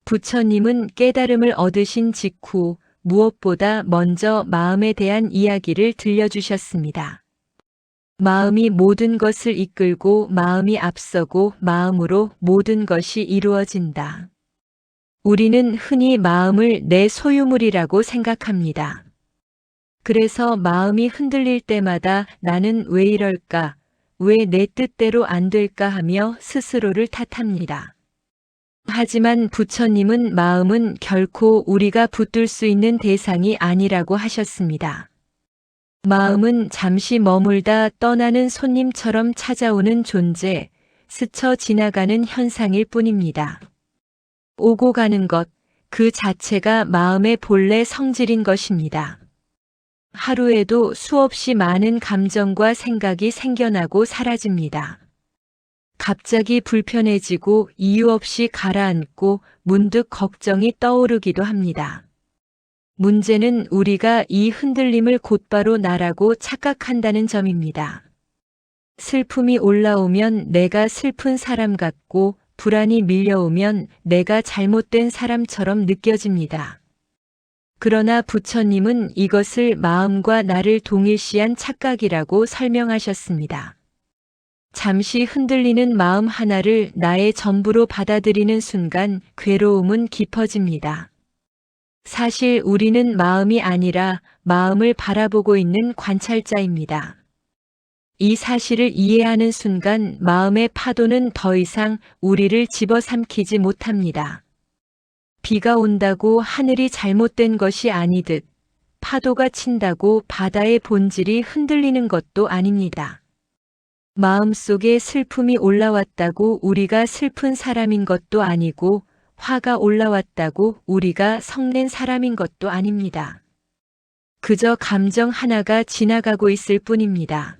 부처님은 깨달음을 얻으신 직후 무엇보다 먼저 마음에 대한 이야기를 들려주셨습니다. 마음이 모든 것을 이끌고 마음이 앞서고 마음으로 모든 것이 이루어진다. 우리는 흔히 마음을 내 소유물이라고 생각합니다. 그래서 마음이 흔들릴 때마다 나는 왜 이럴까, 왜 내 뜻대로 안 될까 하며 스스로를 탓합니다. 하지만 부처님은 마음은 결코 우리가 붙들 수 있는 대상이 아니라고 하셨습니다. 마음은 잠시 머물다 떠나는 손님처럼 찾아오는 존재, 스쳐 지나가는 현상일 뿐입니다. 오고 가는 것, 그 자체가 마음의 본래 성질인 것입니다. 하루에도 수없이 많은 감정과 생각이 생겨나고 사라집니다. 갑자기 불편해지고 이유 없이 가라앉고 문득 걱정이 떠오르기도 합니다. 문제는 우리가 이 흔들림을 곧바로 나라고 착각한다는 점입니다. 슬픔이 올라오면 내가 슬픈 사람 같고 불안이 밀려오면 내가 잘못된 사람처럼 느껴집니다. 그러나 부처님은 이것을 마음과 나를 동일시한 착각이라고 설명하셨습니다. 잠시 흔들리는 마음 하나를 나의 전부로 받아들이는 순간 괴로움은 깊어집니다. 사실 우리는 마음이 아니라 마음을 바라보고 있는 관찰자입니다. 이 사실을 이해하는 순간 마음의 파도는 더 이상 우리를 집어삼키지 못합니다. 비가 온다고 하늘이 잘못된 것이 아니듯 파도가 친다고 바다의 본질이 흔들리는 것도 아닙니다. 마음속에 슬픔이 올라왔다고 우리가 슬픈 사람인 것도 아니고 화가 올라왔다고 우리가 성낸 사람인 것도 아닙니다. 그저 감정 하나가 지나가고 있을 뿐입니다.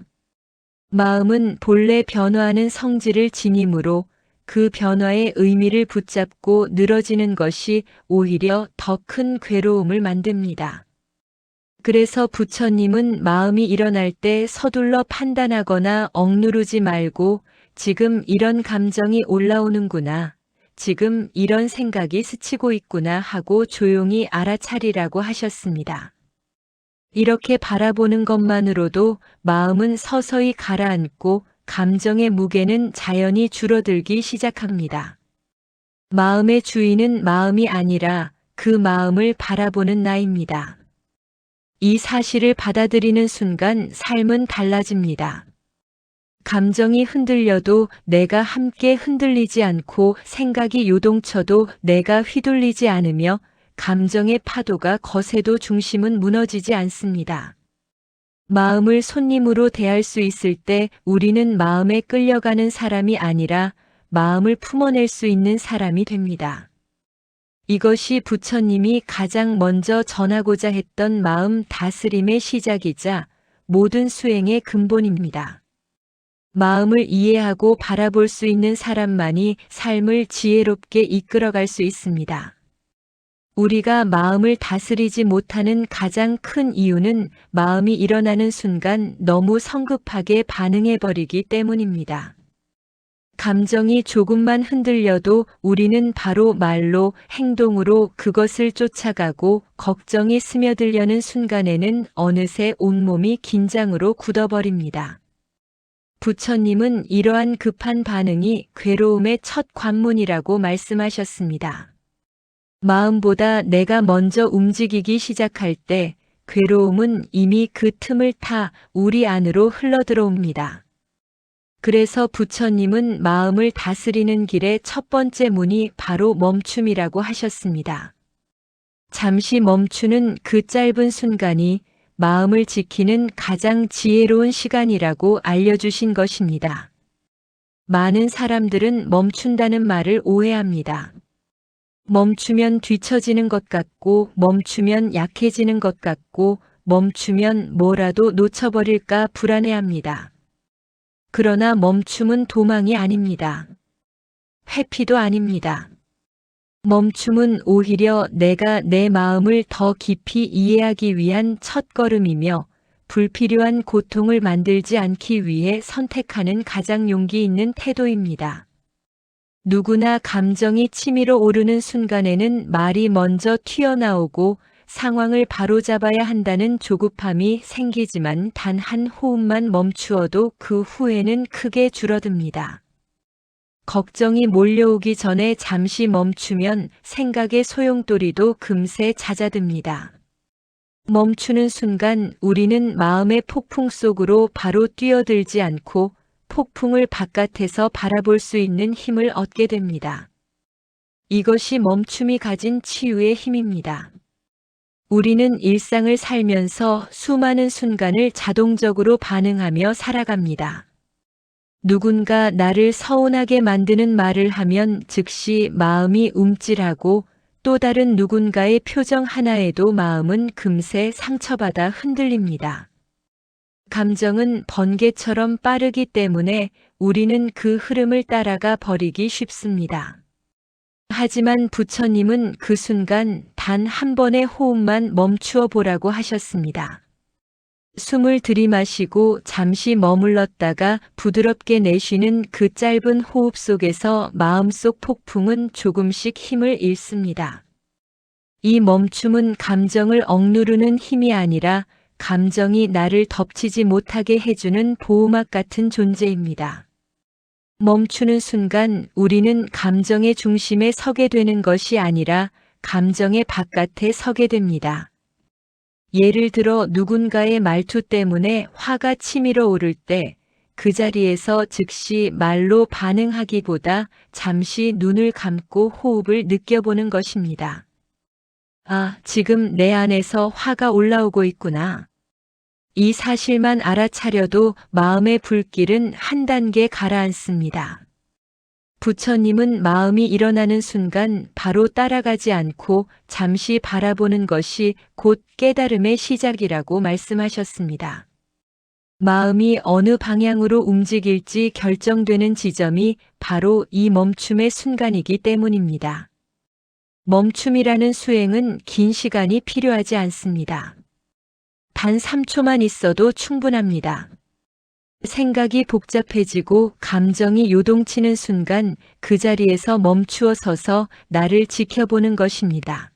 마음은 본래 변화하는 성질을 지니므로 그 변화의 의미를 붙잡고 늘어지는 것이 오히려 더 큰 괴로움을 만듭니다. 그래서 부처님은 마음이 일어날 때 서둘러 판단하거나 억누르지 말고 지금 이런 감정이 올라오는구나, 지금 이런 생각이 스치고 있구나 하고 조용히 알아차리라고 하셨습니다. 이렇게 바라보는 것만으로도 마음은 서서히 가라앉고 감정의 무게는 자연히 줄어들기 시작합니다. 마음의 주인은 마음이 아니라 그 마음을 바라보는 나입니다. 이 사실을 받아들이는 순간 삶은 달라집니다. 감정이 흔들려도 내가 함께 흔들리지 않고 생각이 요동쳐도 내가 휘둘리지 않으며 감정의 파도가 거세도 중심은 무너지지 않습니다. 마음을 손님으로 대할 수 있을 때 우리는 마음에 끌려가는 사람이 아니라 마음을 품어낼 수 있는 사람이 됩니다. 이것이 부처님이 가장 먼저 전하고자 했던 마음 다스림의 시작이자 모든 수행의 근본입니다. 마음을 이해하고 바라볼 수 있는 사람만이 삶을 지혜롭게 이끌어갈 수 있습니다. 우리가 마음을 다스리지 못하는 가장 큰 이유는 마음이 일어나는 순간 너무 성급하게 반응해버리기 때문입니다. 감정이 조금만 흔들려도 우리는 바로 말로, 행동으로 그것을 쫓아가고 걱정이 스며들려는 순간에는 어느새 온몸이 긴장으로 굳어버립니다. 부처님은 이러한 급한 반응이 괴로움의 첫 관문이라고 말씀하셨습니다. 마음보다 내가 먼저 움직이기 시작할 때 괴로움은 이미 그 틈을 타 우리 안으로 흘러들어옵니다. 그래서 부처님은 마음을 다스리는 길의 첫 번째 문이 바로 멈춤이라고 하셨습니다. 잠시 멈추는 그 짧은 순간이 마음을 지키는 가장 지혜로운 시간이라고 알려주신 것입니다. 많은 사람들은 멈춘다는 말을 오해합니다. 멈추면 뒤처지는 것 같고, 멈추면 약해지는 것 같고, 멈추면 뭐라도 놓쳐버릴까 불안해합니다. 그러나 멈춤은 도망이 아닙니다. 회피도 아닙니다. 멈춤은 오히려 내가 내 마음을 더 깊이 이해하기 위한 첫걸음이며 불필요한 고통을 만들지 않기 위해 선택하는 가장 용기 있는 태도입니다. 누구나 감정이 치밀어 오르는 순간에는 말이 먼저 튀어나오고 상황을 바로잡아야 한다는 조급함이 생기지만 단 한 호흡만 멈추어도 그 후에는 크게 줄어듭니다. 걱정이 몰려오기 전에 잠시 멈추면 생각의 소용돌이도 금세 잦아듭니다. 멈추는 순간 우리는 마음의 폭풍 속으로 바로 뛰어들지 않고 폭풍을 바깥에서 바라볼 수 있는 힘을 얻게 됩니다. 이것이 멈춤이 가진 치유의 힘입니다. 우리는 일상을 살면서 수많은 순간을 자동적으로 반응하며 살아갑니다. 누군가 나를 서운하게 만드는 말을 하면 즉시 마음이 움찔하고 또 다른 누군가의 표정 하나에도 마음은 금세 상처받아 흔들립니다. 감정은 번개처럼 빠르기 때문에 우리는 그 흐름을 따라가 버리기 쉽습니다. 하지만 부처님은 그 순간 단 한 번의 호흡만 멈추어 보라고 하셨습니다. 숨을 들이마시고 잠시 머물렀다가 부드럽게 내쉬는 그 짧은 호흡 속에서 마음속 폭풍은 조금씩 힘을 잃습니다. 이 멈춤은 감정을 억누르는 힘이 아니라 감정이 나를 덮치지 못하게 해주는 보호막 같은 존재입니다. 멈추는 순간 우리는 감정의 중심에 서게 되는 것이 아니라 감정의 바깥에 서게 됩니다. 예를 들어 누군가의 말투 때문에 화가 치밀어 오를 때 그 자리에서 즉시 말로 반응하기보다 잠시 눈을 감고 호흡을 느껴보는 것입니다. 아, 지금 내 안에서 화가 올라오고 있구나. 이 사실만 알아차려도 마음의 불길은 한 단계 가라앉습니다. 부처님은 마음이 일어나는 순간 바로 따라가지 않고 잠시 바라보는 것이 곧 깨달음의 시작이라고 말씀하셨습니다. 마음이 어느 방향으로 움직일지 결정되는 지점이 바로 이 멈춤의 순간이기 때문입니다. 멈춤이라는 수행은 긴 시간이 필요하지 않습니다. 단 3초만 있어도 충분합니다. 생각이 복잡해지고 감정이 요동치는 순간 그 자리에서 멈추어 서서 나를 지켜보는 것입니다.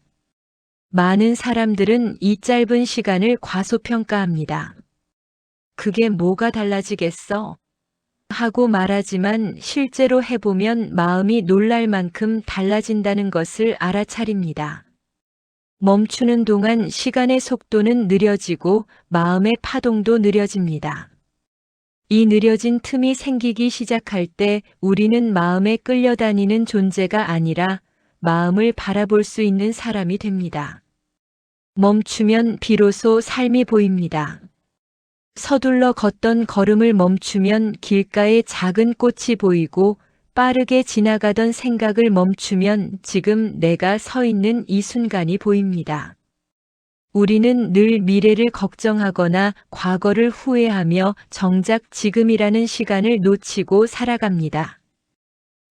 많은 사람들은 이 짧은 시간을 과소평가합니다. 그게 뭐가 달라지겠어? 하고 말하지만 실제로 해보면 마음이 놀랄 만큼 달라진다는 것을 알아차립니다. 멈추는 동안 시간의 속도는 느려지고 마음의 파동도 느려집니다. 이 느려진 틈이 생기기 시작할 때 우리는 마음에 끌려다니는 존재가 아니라 마음을 바라볼 수 있는 사람이 됩니다. 멈추면 비로소 삶이 보입니다. 서둘러 걷던 걸음을 멈추면 길가에 작은 꽃이 보이고 빠르게 지나가던 생각을 멈추면 지금 내가 서 있는 이 순간이 보입니다. 우리는 늘 미래를 걱정하거나 과거를 후회하며 정작 지금이라는 시간을 놓치고 살아갑니다.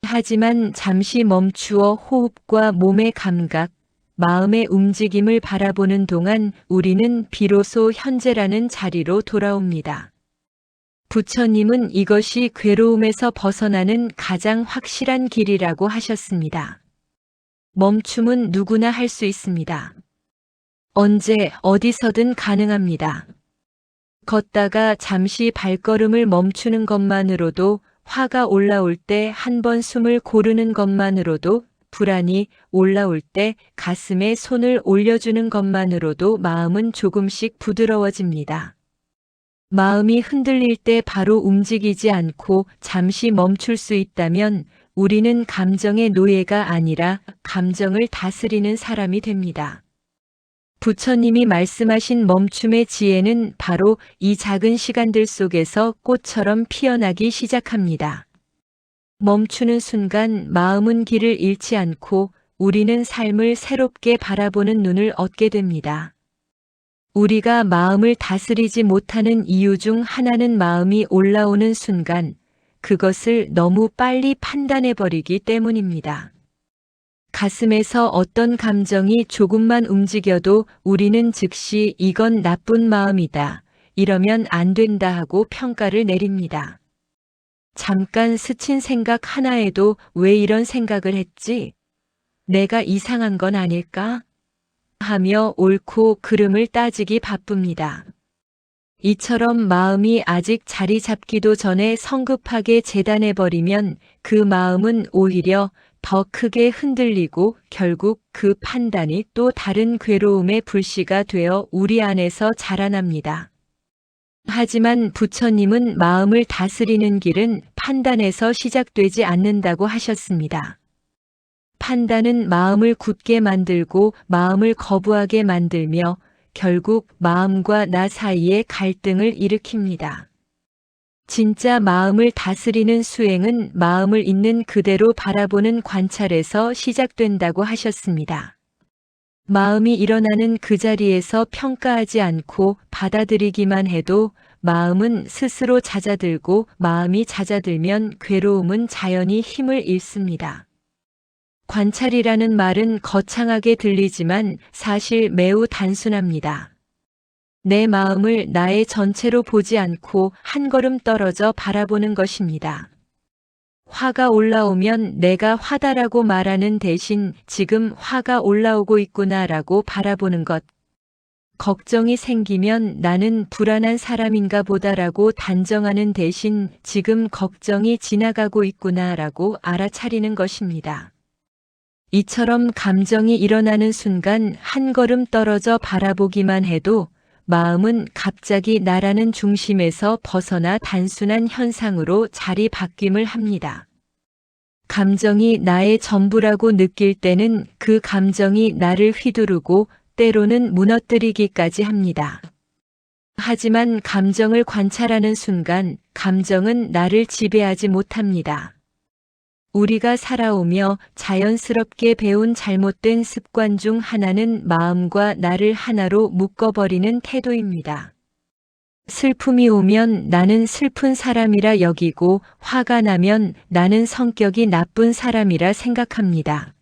하지만 잠시 멈추어 호흡과 몸의 감각, 마음의 움직임을 바라보는 동안 우리는 비로소 현재라는 자리로 돌아옵니다. 부처님은 이것이 괴로움에서 벗어나는 가장 확실한 길이라고 하셨습니다. 멈춤은 누구나 할 수 있습니다. 언제 어디서든 가능합니다. 걷다가 잠시 발걸음을 멈추는 것만으로도, 화가 올라올 때 한 번 숨을 고르는 것만으로도, 불안이 올라올 때 가슴에 손을 올려주는 것만으로도 마음은 조금씩 부드러워집니다. 마음이 흔들릴 때 바로 움직이지 않고 잠시 멈출 수 있다면 우리는 감정의 노예가 아니라 감정을 다스리는 사람이 됩니다. 부처님이 말씀하신 멈춤의 지혜는 바로 이 작은 시간들 속에서 꽃처럼 피어나기 시작합니다. 멈추는 순간 마음은 길을 잃지 않고 우리는 삶을 새롭게 바라보는 눈을 얻게 됩니다. 우리가 마음을 다스리지 못하는 이유 중 하나는 마음이 올라오는 순간 그것을 너무 빨리 판단해버리기 때문입니다. 가슴에서 어떤 감정이 조금만 움직여도 우리는 즉시 이건 나쁜 마음이다, 이러면 안 된다 하고 평가를 내립니다. 잠깐 스친 생각 하나에도 왜 이런 생각을 했지? 내가 이상한 건 아닐까? 하며 옳고 그름을 따지기 바쁩니다. 이처럼 마음이 아직 자리 잡기도 전에 성급하게 재단해버리면 그 마음은 오히려 더 크게 흔들리고 결국 그 판단이 또 다른 괴로움의 불씨가 되어 우리 안에서 자라납니다. 하지만 부처님은 마음을 다스리는 길은 판단에서 시작되지 않는다고 하셨습니다. 판단은 마음을 굳게 만들고 마음을 거부하게 만들며 결국 마음과 나 사이에 갈등을 일으킵니다. 진짜 마음을 다스리는 수행은 마음을 있는 그대로 바라보는 관찰에서 시작된다고 하셨습니다. 마음이 일어나는 그 자리에서 평가하지 않고 받아들이기만 해도 마음은 스스로 잦아들고 마음이 잦아들면 괴로움은 자연히 힘을 잃습니다. 관찰이라는 말은 거창하게 들리지만 사실 매우 단순합니다. 내 마음을 나의 전체로 보지 않고 한 걸음 떨어져 바라보는 것입니다. 화가 올라오면 내가 화다라고 말하는 대신 지금 화가 올라오고 있구나라고 바라보는 것. 걱정이 생기면 나는 불안한 사람인가 보다라고 단정하는 대신 지금 걱정이 지나가고 있구나라고 알아차리는 것입니다. 이처럼 감정이 일어나는 순간 한 걸음 떨어져 바라보기만 해도 마음은 갑자기 나라는 중심에서 벗어나 단순한 현상으로 자리 바뀜을 합니다. 감정이 나의 전부라고 느낄 때는 그 감정이 나를 휘두르고 때로는 무너뜨리기까지 합니다. 하지만 감정을 관찰하는 순간 감정은 나를 지배하지 못합니다. 우리가 살아오며 자연스럽게 배운 잘못된 습관 중 하나는 마음과 나를 하나로 묶어버리는 태도입니다. 슬픔이 오면 나는 슬픈 사람이라 여기고 화가 나면 나는 성격이 나쁜 사람이라 생각합니다.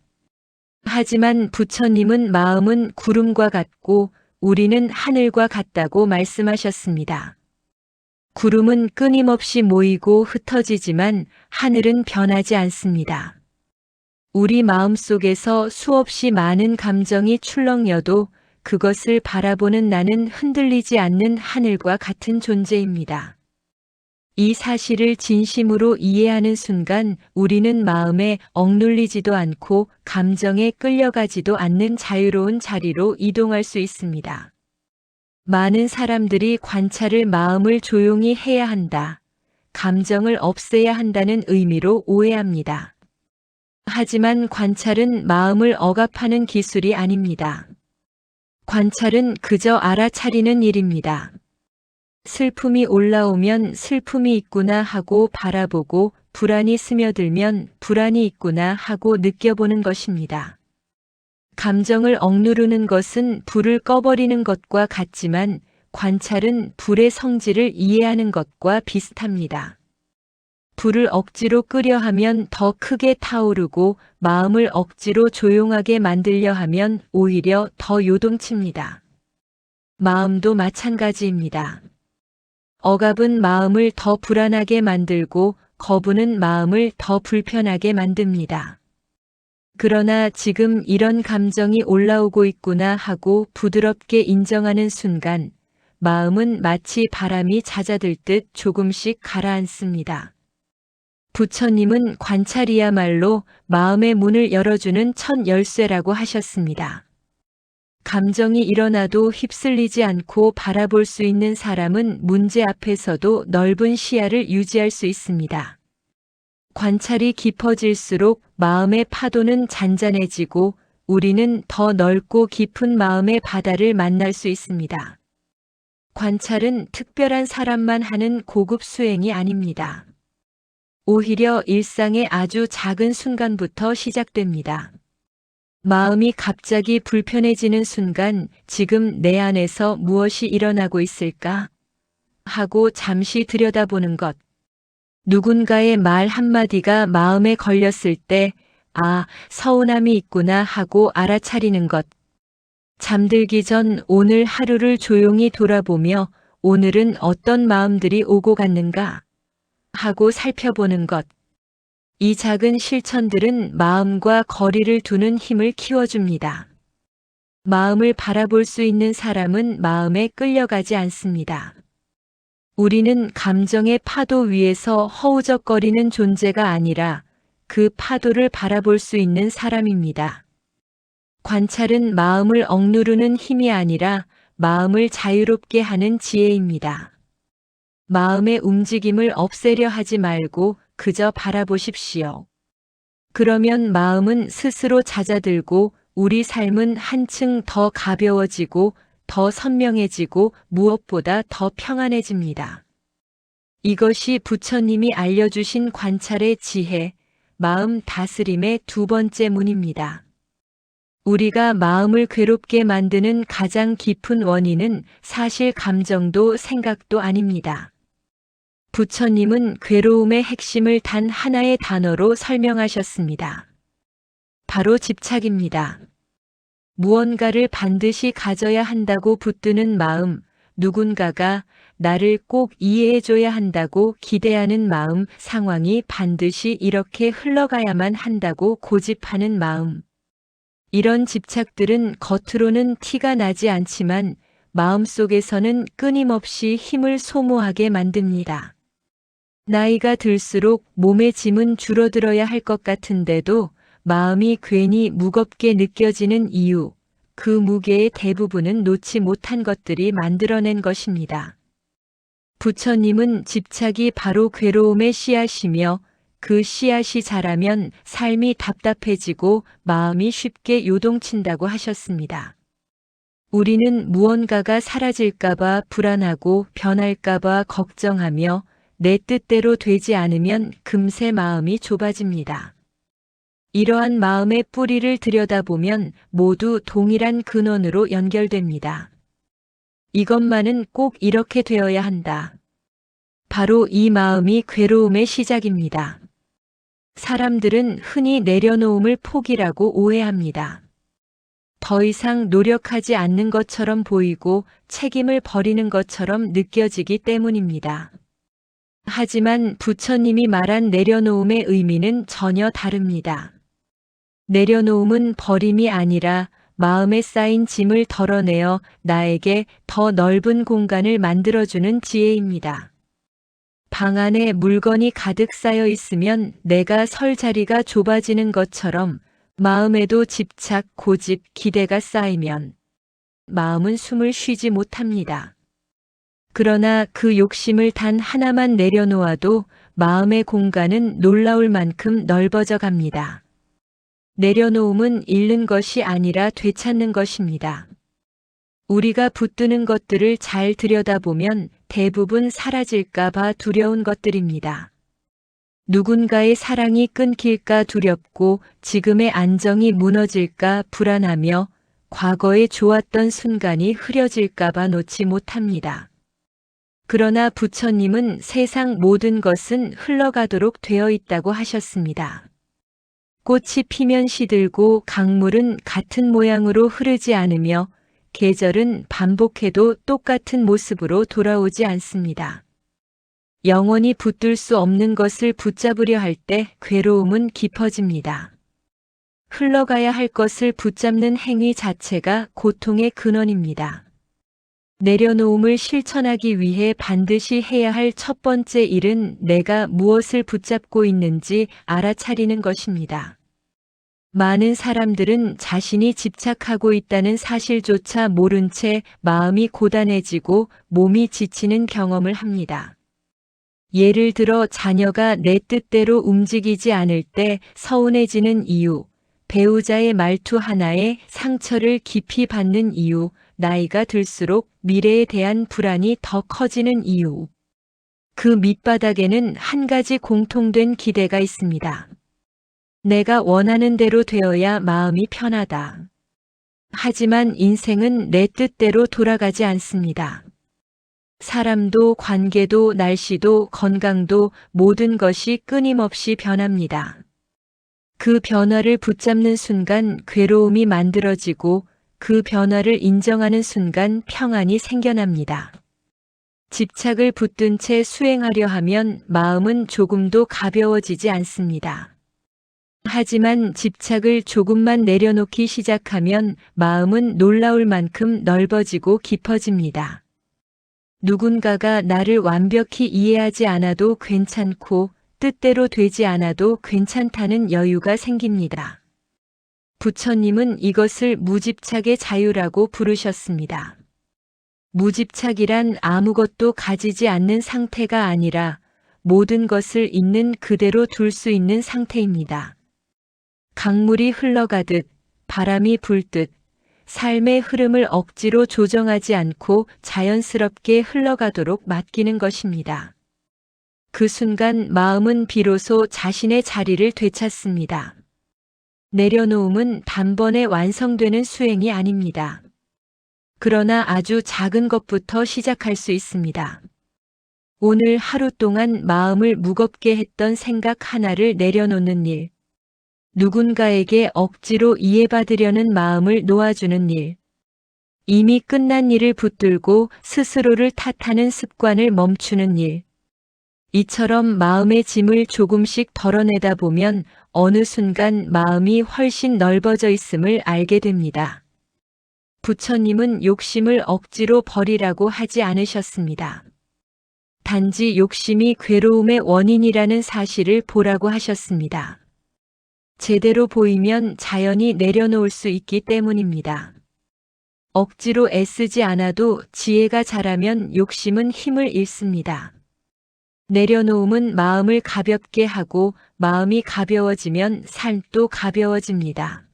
하지만 부처님은 마음은 구름과 같고 우리는 하늘과 같다고 말씀하셨습니다. 구름은 끊임없이 모이고 흩어지지만 하늘은 변하지 않습니다. 우리 마음속에서 수없이 많은 감정이 출렁여도 그것을 바라보는 나는 흔들리지 않는 하늘과 같은 존재입니다. 이 사실을 진심으로 이해하는 순간 우리는 마음에 억눌리지도 않고 감정에 끌려가지도 않는 자유로운 자리로 이동할 수 있습니다. 많은 사람들이 관찰을 마음을 조용히 해야 한다, 감정을 없애야 한다는 의미로 오해합니다. 하지만 관찰은 마음을 억압하는 기술이 아닙니다. 관찰은 그저 알아차리는 일입니다. 슬픔이 올라오면 슬픔이 있구나 하고 바라보고 불안이 스며들면 불안이 있구나 하고 느껴보는 것입니다. 감정을 억누르는 것은 불을 꺼버리는 것과 같지만 관찰은 불의 성질을 이해하는 것과 비슷합니다. 불을 억지로 끄려 하면 더 크게 타오르고 마음을 억지로 조용하게 만들려 하면 오히려 더 요동칩니다. 마음도 마찬가지입니다. 억압은 마음을 더 불안하게 만들고 거부는 마음을 더 불편하게 만듭니다. 그러나 지금 이런 감정이 올라오고 있구나 하고 부드럽게 인정하는 순간 마음은 마치 바람이 잦아들 듯 조금씩 가라앉습니다. 부처님은 관찰이야말로 마음의 문을 열어주는 첫 열쇠라고 하셨습니다. 감정이 일어나도 휩쓸리지 않고 바라볼 수 있는 사람은 문제 앞에서도 넓은 시야를 유지할 수 있습니다. 관찰이 깊어질수록 마음의 파도는 잔잔해지고 우리는 더 넓고 깊은 마음의 바다를 만날 수 있습니다. 관찰은 특별한 사람만 하는 고급 수행이 아닙니다. 오히려 일상의 아주 작은 순간부터 시작됩니다. 마음이 갑자기 불편해지는 순간 지금 내 안에서 무엇이 일어나고 있을까? 하고 잠시 들여다보는 것. 누군가의 말 한마디가 마음에 걸렸을 때, 아, 서운함이 있구나 하고 알아차리는 것. 잠들기 전 오늘 하루를 조용히 돌아보며 오늘은 어떤 마음들이 오고 갔는가? 하고 살펴보는 것. 이 작은 실천들은 마음과 거리를 두는 힘을 키워줍니다. 마음을 바라볼 수 있는 사람은 마음에 끌려가지 않습니다. 우리는 감정의 파도 위에서 허우적거리는 존재가 아니라 그 파도를 바라볼 수 있는 사람입니다. 관찰은 마음을 억누르는 힘이 아니라 마음을 자유롭게 하는 지혜입니다. 마음의 움직임을 없애려 하지 말고 그저 바라보십시오. 그러면 마음은 스스로 잦아들고 우리 삶은 한층 더 가벼워지고 더 선명해지고 무엇보다 더 평안해집니다. 이것이 부처님이 알려주신 관찰의 지혜, 마음 다스림의 두 번째 문입니다. 우리가 마음을 괴롭게 만드는 가장 깊은 원인은 사실 감정도 생각도 아닙니다. 부처님은 괴로움의 핵심을 단 하나의 단어로 설명하셨습니다. 바로 집착입니다. 무언가를 반드시 가져야 한다고 붙드는 마음, 누군가가 나를 꼭 이해해줘야 한다고 기대하는 마음, 상황이 반드시 이렇게 흘러가야만 한다고 고집하는 마음. 이런 집착들은 겉으로는 티가 나지 않지만 마음속에서는 끊임없이 힘을 소모하게 만듭니다. 나이가 들수록 몸의 짐은 줄어들어야 할 것 같은데도 마음이 괜히 무겁게 느껴지는 이유, 그 무게의 대부분은 놓지 못한 것들이 만들어낸 것입니다. 부처님은 집착이 바로 괴로움의 씨앗이며 그 씨앗이 자라면 삶이 답답해지고 마음이 쉽게 요동친다고 하셨습니다. 우리는 무언가가 사라질까봐 불안하고 변할까봐 걱정하며 내 뜻대로 되지 않으면 금세 마음이 좁아집니다. 이러한 마음의 뿌리를 들여다보면 모두 동일한 근원으로 연결됩니다. 이것만은 꼭 이렇게 되어야 한다. 바로 이 마음이 괴로움의 시작입니다. 사람들은 흔히 내려놓음을 포기라고 오해합니다. 더 이상 노력하지 않는 것처럼 보이고 책임을 버리는 것처럼 느껴지기 때문입니다. 하지만 부처님이 말한 내려놓음의 의미는 전혀 다릅니다. 내려놓음은 버림이 아니라 마음에 쌓인 짐을 덜어내어 나에게 더 넓은 공간을 만들어주는 지혜입니다. 방 안에 물건이 가득 쌓여 있으면 내가 설 자리가 좁아지는 것처럼 마음에도 집착, 고집, 기대가 쌓이면 마음은 숨을 쉬지 못합니다. 그러나 그 욕심을 단 하나만 내려놓아도 마음의 공간은 놀라울 만큼 넓어져 갑니다. 내려놓음은 잃는 것이 아니라 되찾는 것입니다. 우리가 붙드는 것들을 잘 들여다보면 대부분 사라질까봐 두려운 것들입니다. 누군가의 사랑이 끊길까 두렵고 지금의 안정이 무너질까 불안하며 과거에 좋았던 순간이 흐려질까봐 놓지 못합니다. 그러나 부처님은 세상 모든 것은 흘러가도록 되어 있다고 하셨습니다. 꽃이 피면 시들고 강물은 같은 모양으로 흐르지 않으며 계절은 반복해도 똑같은 모습으로 돌아오지 않습니다. 영원히 붙들 수 없는 것을 붙잡으려 할 때 괴로움은 깊어집니다. 흘러가야 할 것을 붙잡는 행위 자체가 고통의 근원입니다. 내려놓음을 실천하기 위해 반드시 해야 할 첫 번째 일은 내가 무엇을 붙잡고 있는지 알아차리는 것입니다. 많은 사람들은 자신이 집착하고 있다는 사실조차 모른 채 마음이 고단해지고 몸이 지치는 경험을 합니다. 예를 들어 자녀가 내 뜻대로 움직이지 않을 때 서운해지는 이유, 배우자의 말투 하나에 상처를 깊이 받는 이유, 나이가 들수록 미래에 대한 불안이 더 커지는 이유. 그 밑바닥에는 한 가지 공통된 기대가 있습니다. 내가 원하는 대로 되어야 마음이 편하다. 하지만 인생은 내 뜻대로 돌아가지 않습니다. 사람도 관계도 날씨도 건강도 모든 것이 끊임없이 변합니다. 그 변화를 붙잡는 순간 괴로움이 만들어지고 그 변화를 인정하는 순간 평안이 생겨납니다. 집착을 붙든 채 수행하려 하면 마음은 조금도 가벼워지지 않습니다. 하지만 집착을 조금만 내려놓기 시작하면 마음은 놀라울 만큼 넓어지고 깊어집니다. 누군가가 나를 완벽히 이해하지 않아도 괜찮고 뜻대로 되지 않아도 괜찮다는 여유가 생깁니다. 부처님은 이것을 무집착의 자유라고 부르셨습니다. 무집착이란 아무것도 가지지 않는 상태가 아니라 모든 것을 있는 그대로 둘 수 있는 상태입니다. 강물이 흘러가듯 바람이 불듯 삶의 흐름을 억지로 조정하지 않고 자연스럽게 흘러가도록 맡기는 것입니다. 그 순간 마음은 비로소 자신의 자리를 되찾습니다. 내려놓음은 단번에 완성되는 수행이 아닙니다. 그러나 아주 작은 것부터 시작할 수 있습니다. 오늘 하루 동안 마음을 무겁게 했던 생각 하나를 내려놓는 일, 누군가에게 억지로 이해받으려는 마음을 놓아주는 일, 이미 끝난 일을 붙들고 스스로를 탓하는 습관을 멈추는 일, 이처럼 마음의 짐을 조금씩 덜어내다 보면 어느 순간 마음이 훨씬 넓어져 있음을 알게 됩니다. 부처님은 욕심을 억지로 버리라고 하지 않으셨습니다. 단지 욕심이 괴로움의 원인이라는 사실을 보라고 하셨습니다. 제대로 보이면 자연히 내려놓을 수 있기 때문입니다. 억지로 애쓰지 않아도 지혜가 자라면 욕심은 힘을 잃습니다. 내려놓음은 마음을 가볍게 하고 마음이 가벼워지면 삶도 가벼워집니다.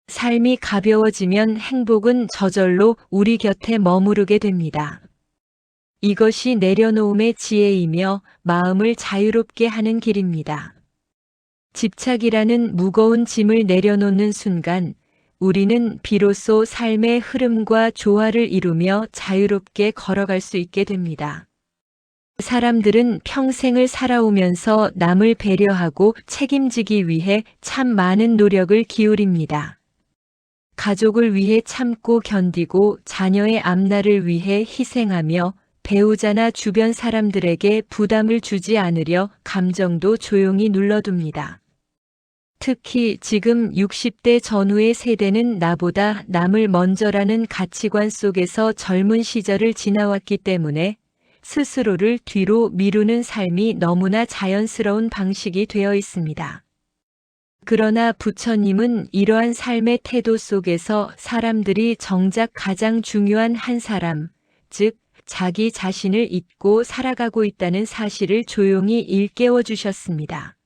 삶이 가벼워지면 행복은 저절로 우리 곁에 머무르게 됩니다. 이것이 내려놓음의 지혜이며 마음을 자유롭게 하는 길입니다. 집착이라는 무거운 짐을 내려놓는 순간 우리는 비로소 삶의 흐름과 조화를 이루며 자유롭게 걸어갈 수 있게 됩니다. 사람들은 평생을 살아오면서 남을 배려하고 책임지기 위해 참 많은 노력을 기울입니다. 가족을 위해 참고 견디고 자녀의 앞날을 위해 희생하며 배우자나 주변 사람들에게 부담을 주지 않으려 감정도 조용히 눌러둡니다. 특히 지금 60대 전후의 세대는 나보다 남을 먼저라는 가치관 속에서 젊은 시절을 지나왔기 때문에 스스로를 뒤로 미루는 삶이 너무나 자연스러운 방식이 되어 있습니다. 그러나 부처님은 이러한 삶의 태도 속에서 사람들이 정작 가장 중요한 한 사람, 즉 자기 자신을 잊고 살아가고 있다는 사실을 조용히 일깨워 주셨습니다.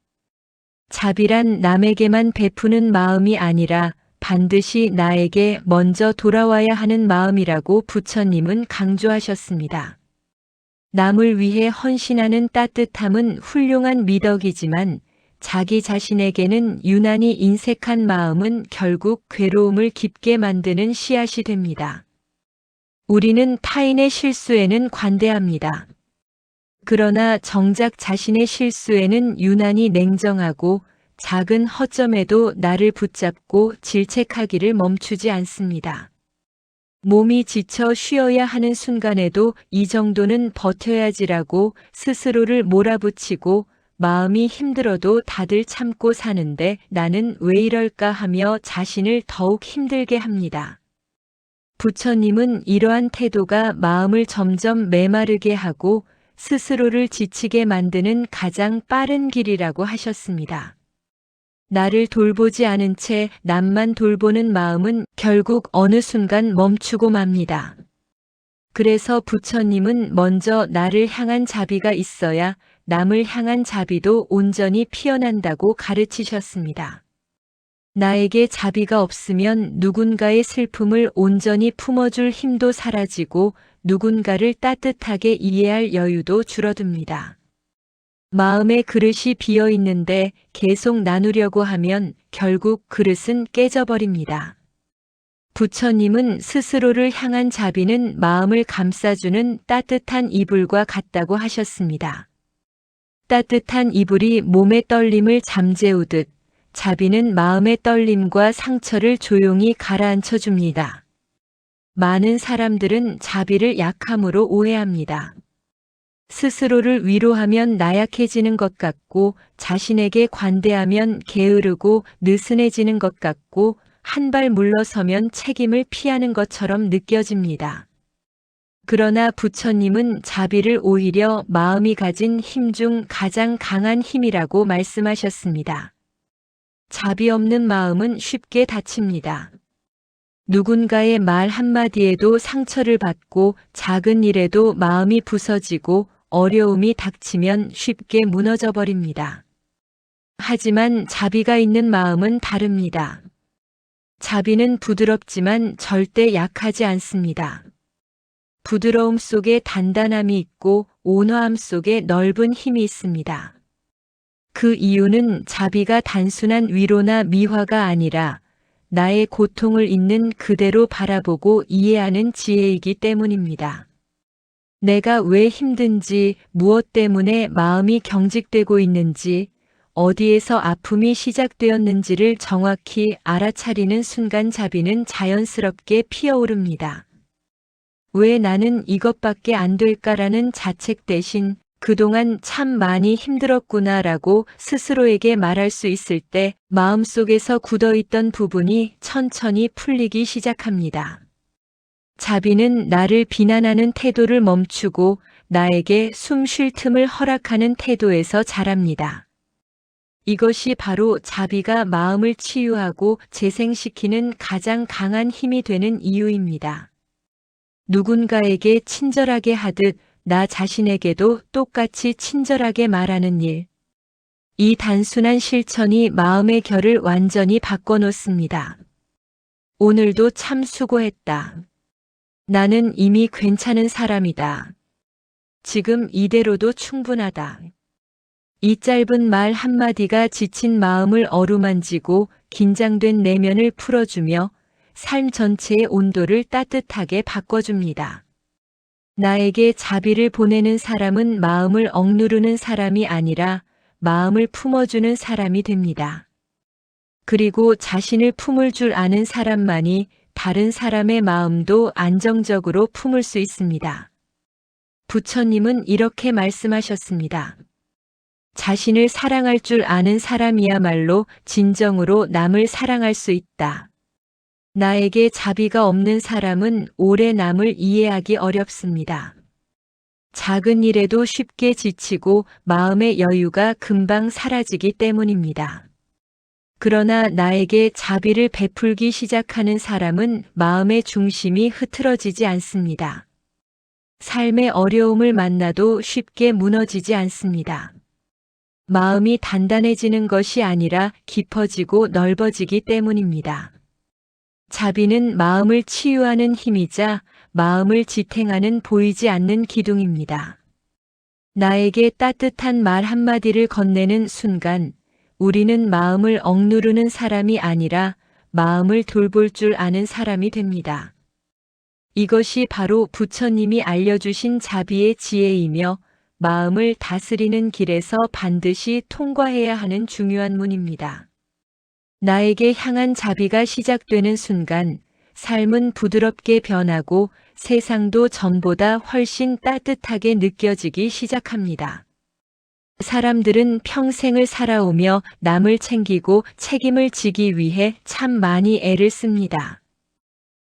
자비란 남에게만 베푸는 마음이 아니라 반드시 나에게 먼저 돌아와야 하는 마음이라고 부처님은 강조하셨습니다. 남을 위해 헌신하는 따뜻함은 훌륭한 미덕이지만 자기 자신에게는 유난히 인색한 마음은 결국 괴로움을 깊게 만드는 씨앗이 됩니다. 우리는 타인의 실수에는 관대합니다. 그러나 정작 자신의 실수에는 유난히 냉정하고 작은 허점에도 나를 붙잡고 질책하기를 멈추지 않습니다. 몸이 지쳐 쉬어야 하는 순간에도 이 정도는 버텨야지라고 스스로를 몰아붙이고 마음이 힘들어도 다들 참고 사는데 나는 왜 이럴까 하며 자신을 더욱 힘들게 합니다. 부처님은 이러한 태도가 마음을 점점 메마르게 하고 스스로를 지치게 만드는 가장 빠른 길이라고 하셨습니다. 나를 돌보지 않은 채 남만 돌보는 마음은 결국 어느 순간 멈추고 맙니다. 그래서 부처님은 먼저 나를 향한 자비가 있어야 남을 향한 자비도 온전히 피어난다고 가르치셨습니다. 나에게 자비가 없으면 누군가의 슬픔을 온전히 품어줄 힘도 사라지고 누군가를 따뜻하게 이해할 여유도 줄어듭니다. 마음의 그릇이 비어 있는데 계속 나누려고 하면 결국 그릇은 깨져버립니다. 부처님은 스스로를 향한 자비는 마음을 감싸주는 따뜻한 이불과 같다고 하셨습니다. 따뜻한 이불이 몸의 떨림을 잠재우듯 자비는 마음의 떨림과 상처를 조용히 가라앉혀 줍니다. 많은 사람들은 자비를 약함으로 오해합니다. 스스로를 위로하면 나약해지는 것 같고, 자신에게 관대하면 게으르고 느슨해지는 것 같고, 한 발 물러서면 책임을 피하는 것처럼 느껴집니다. 그러나 부처님은 자비를 오히려 마음이 가진 힘 중 가장 강한 힘이라고 말씀하셨습니다. 자비 없는 마음은 쉽게 다칩니다. 누군가의 말 한마디에도 상처를 받고 작은 일에도 마음이 부서지고 어려움이 닥치면 쉽게 무너져 버립니다. 하지만 자비가 있는 마음은 다릅니다. 자비는 부드럽지만 절대 약하지 않습니다. 부드러움 속에 단단함이 있고 온화함 속에 넓은 힘이 있습니다. 그 이유는 자비가 단순한 위로나 미화가 아니라 나의 고통을 있는 그대로 바라보고 이해하는 지혜이기 때문입니다. 내가 왜 힘든지, 무엇 때문에 마음이 경직되고 있는지, 어디에서 아픔이 시작되었는지를 정확히 알아차리는 순간 자비는 자연스럽게 피어오릅니다. 왜 나는 이것밖에 안 될까라는 자책 대신 그동안 참 많이 힘들었구나라고 스스로에게 말할 수 있을 때 마음속에서 굳어있던 부분이 천천히 풀리기 시작합니다. 자비는 나를 비난하는 태도를 멈추고 나에게 숨 쉴 틈을 허락하는 태도에서 자랍니다. 이것이 바로 자비가 마음을 치유하고 재생시키는 가장 강한 힘이 되는 이유입니다. 누군가에게 친절하게 하듯 나 자신에게도 똑같이 친절하게 말하는 일. 이 단순한 실천이 마음의 결을 완전히 바꿔놓습니다. 오늘도 참 수고했다. 나는 이미 괜찮은 사람이다. 지금 이대로도 충분하다. 이 짧은 말 한마디가 지친 마음을 어루만지고 긴장된 내면을 풀어주며 삶 전체의 온도를 따뜻하게 바꿔줍니다. 나에게 자비를 보내는 사람은 마음을 억누르는 사람이 아니라 마음을 품어주는 사람이 됩니다. 그리고 자신을 품을 줄 아는 사람만이 다른 사람의 마음도 안정적으로 품을 수 있습니다. 부처님은 이렇게 말씀하셨습니다. 자신을 사랑할 줄 아는 사람이야말로 진정으로 남을 사랑할 수 있다. 나에게 자비가 없는 사람은 오래 남을 이해하기 어렵습니다. 작은 일에도 쉽게 지치고 마음의 여유가 금방 사라지기 때문입니다. 그러나 나에게 자비를 베풀기 시작하는 사람은 마음의 중심이 흐트러지지 않습니다. 삶의 어려움을 만나도 쉽게 무너지지 않습니다. 마음이 단단해지는 것이 아니라 깊어지고 넓어지기 때문입니다. 자비는 마음을 치유하는 힘이자 마음을 지탱하는 보이지 않는 기둥입니다. 나에게 따뜻한 말 한마디를 건네는 순간 우리는 마음을 억누르는 사람이 아니라 마음을 돌볼 줄 아는 사람이 됩니다. 이것이 바로 부처님이 알려주신 자비의 지혜이며 마음을 다스리는 길에서 반드시 통과해야 하는 중요한 문입니다. 나에게 향한 자비가 시작되는 순간 삶은 부드럽게 변하고 세상도 전보다 훨씬 따뜻하게 느껴지기 시작합니다. 사람들은 평생을 살아오며 남을 챙기고 책임을 지기 위해 참 많이 애를 씁니다.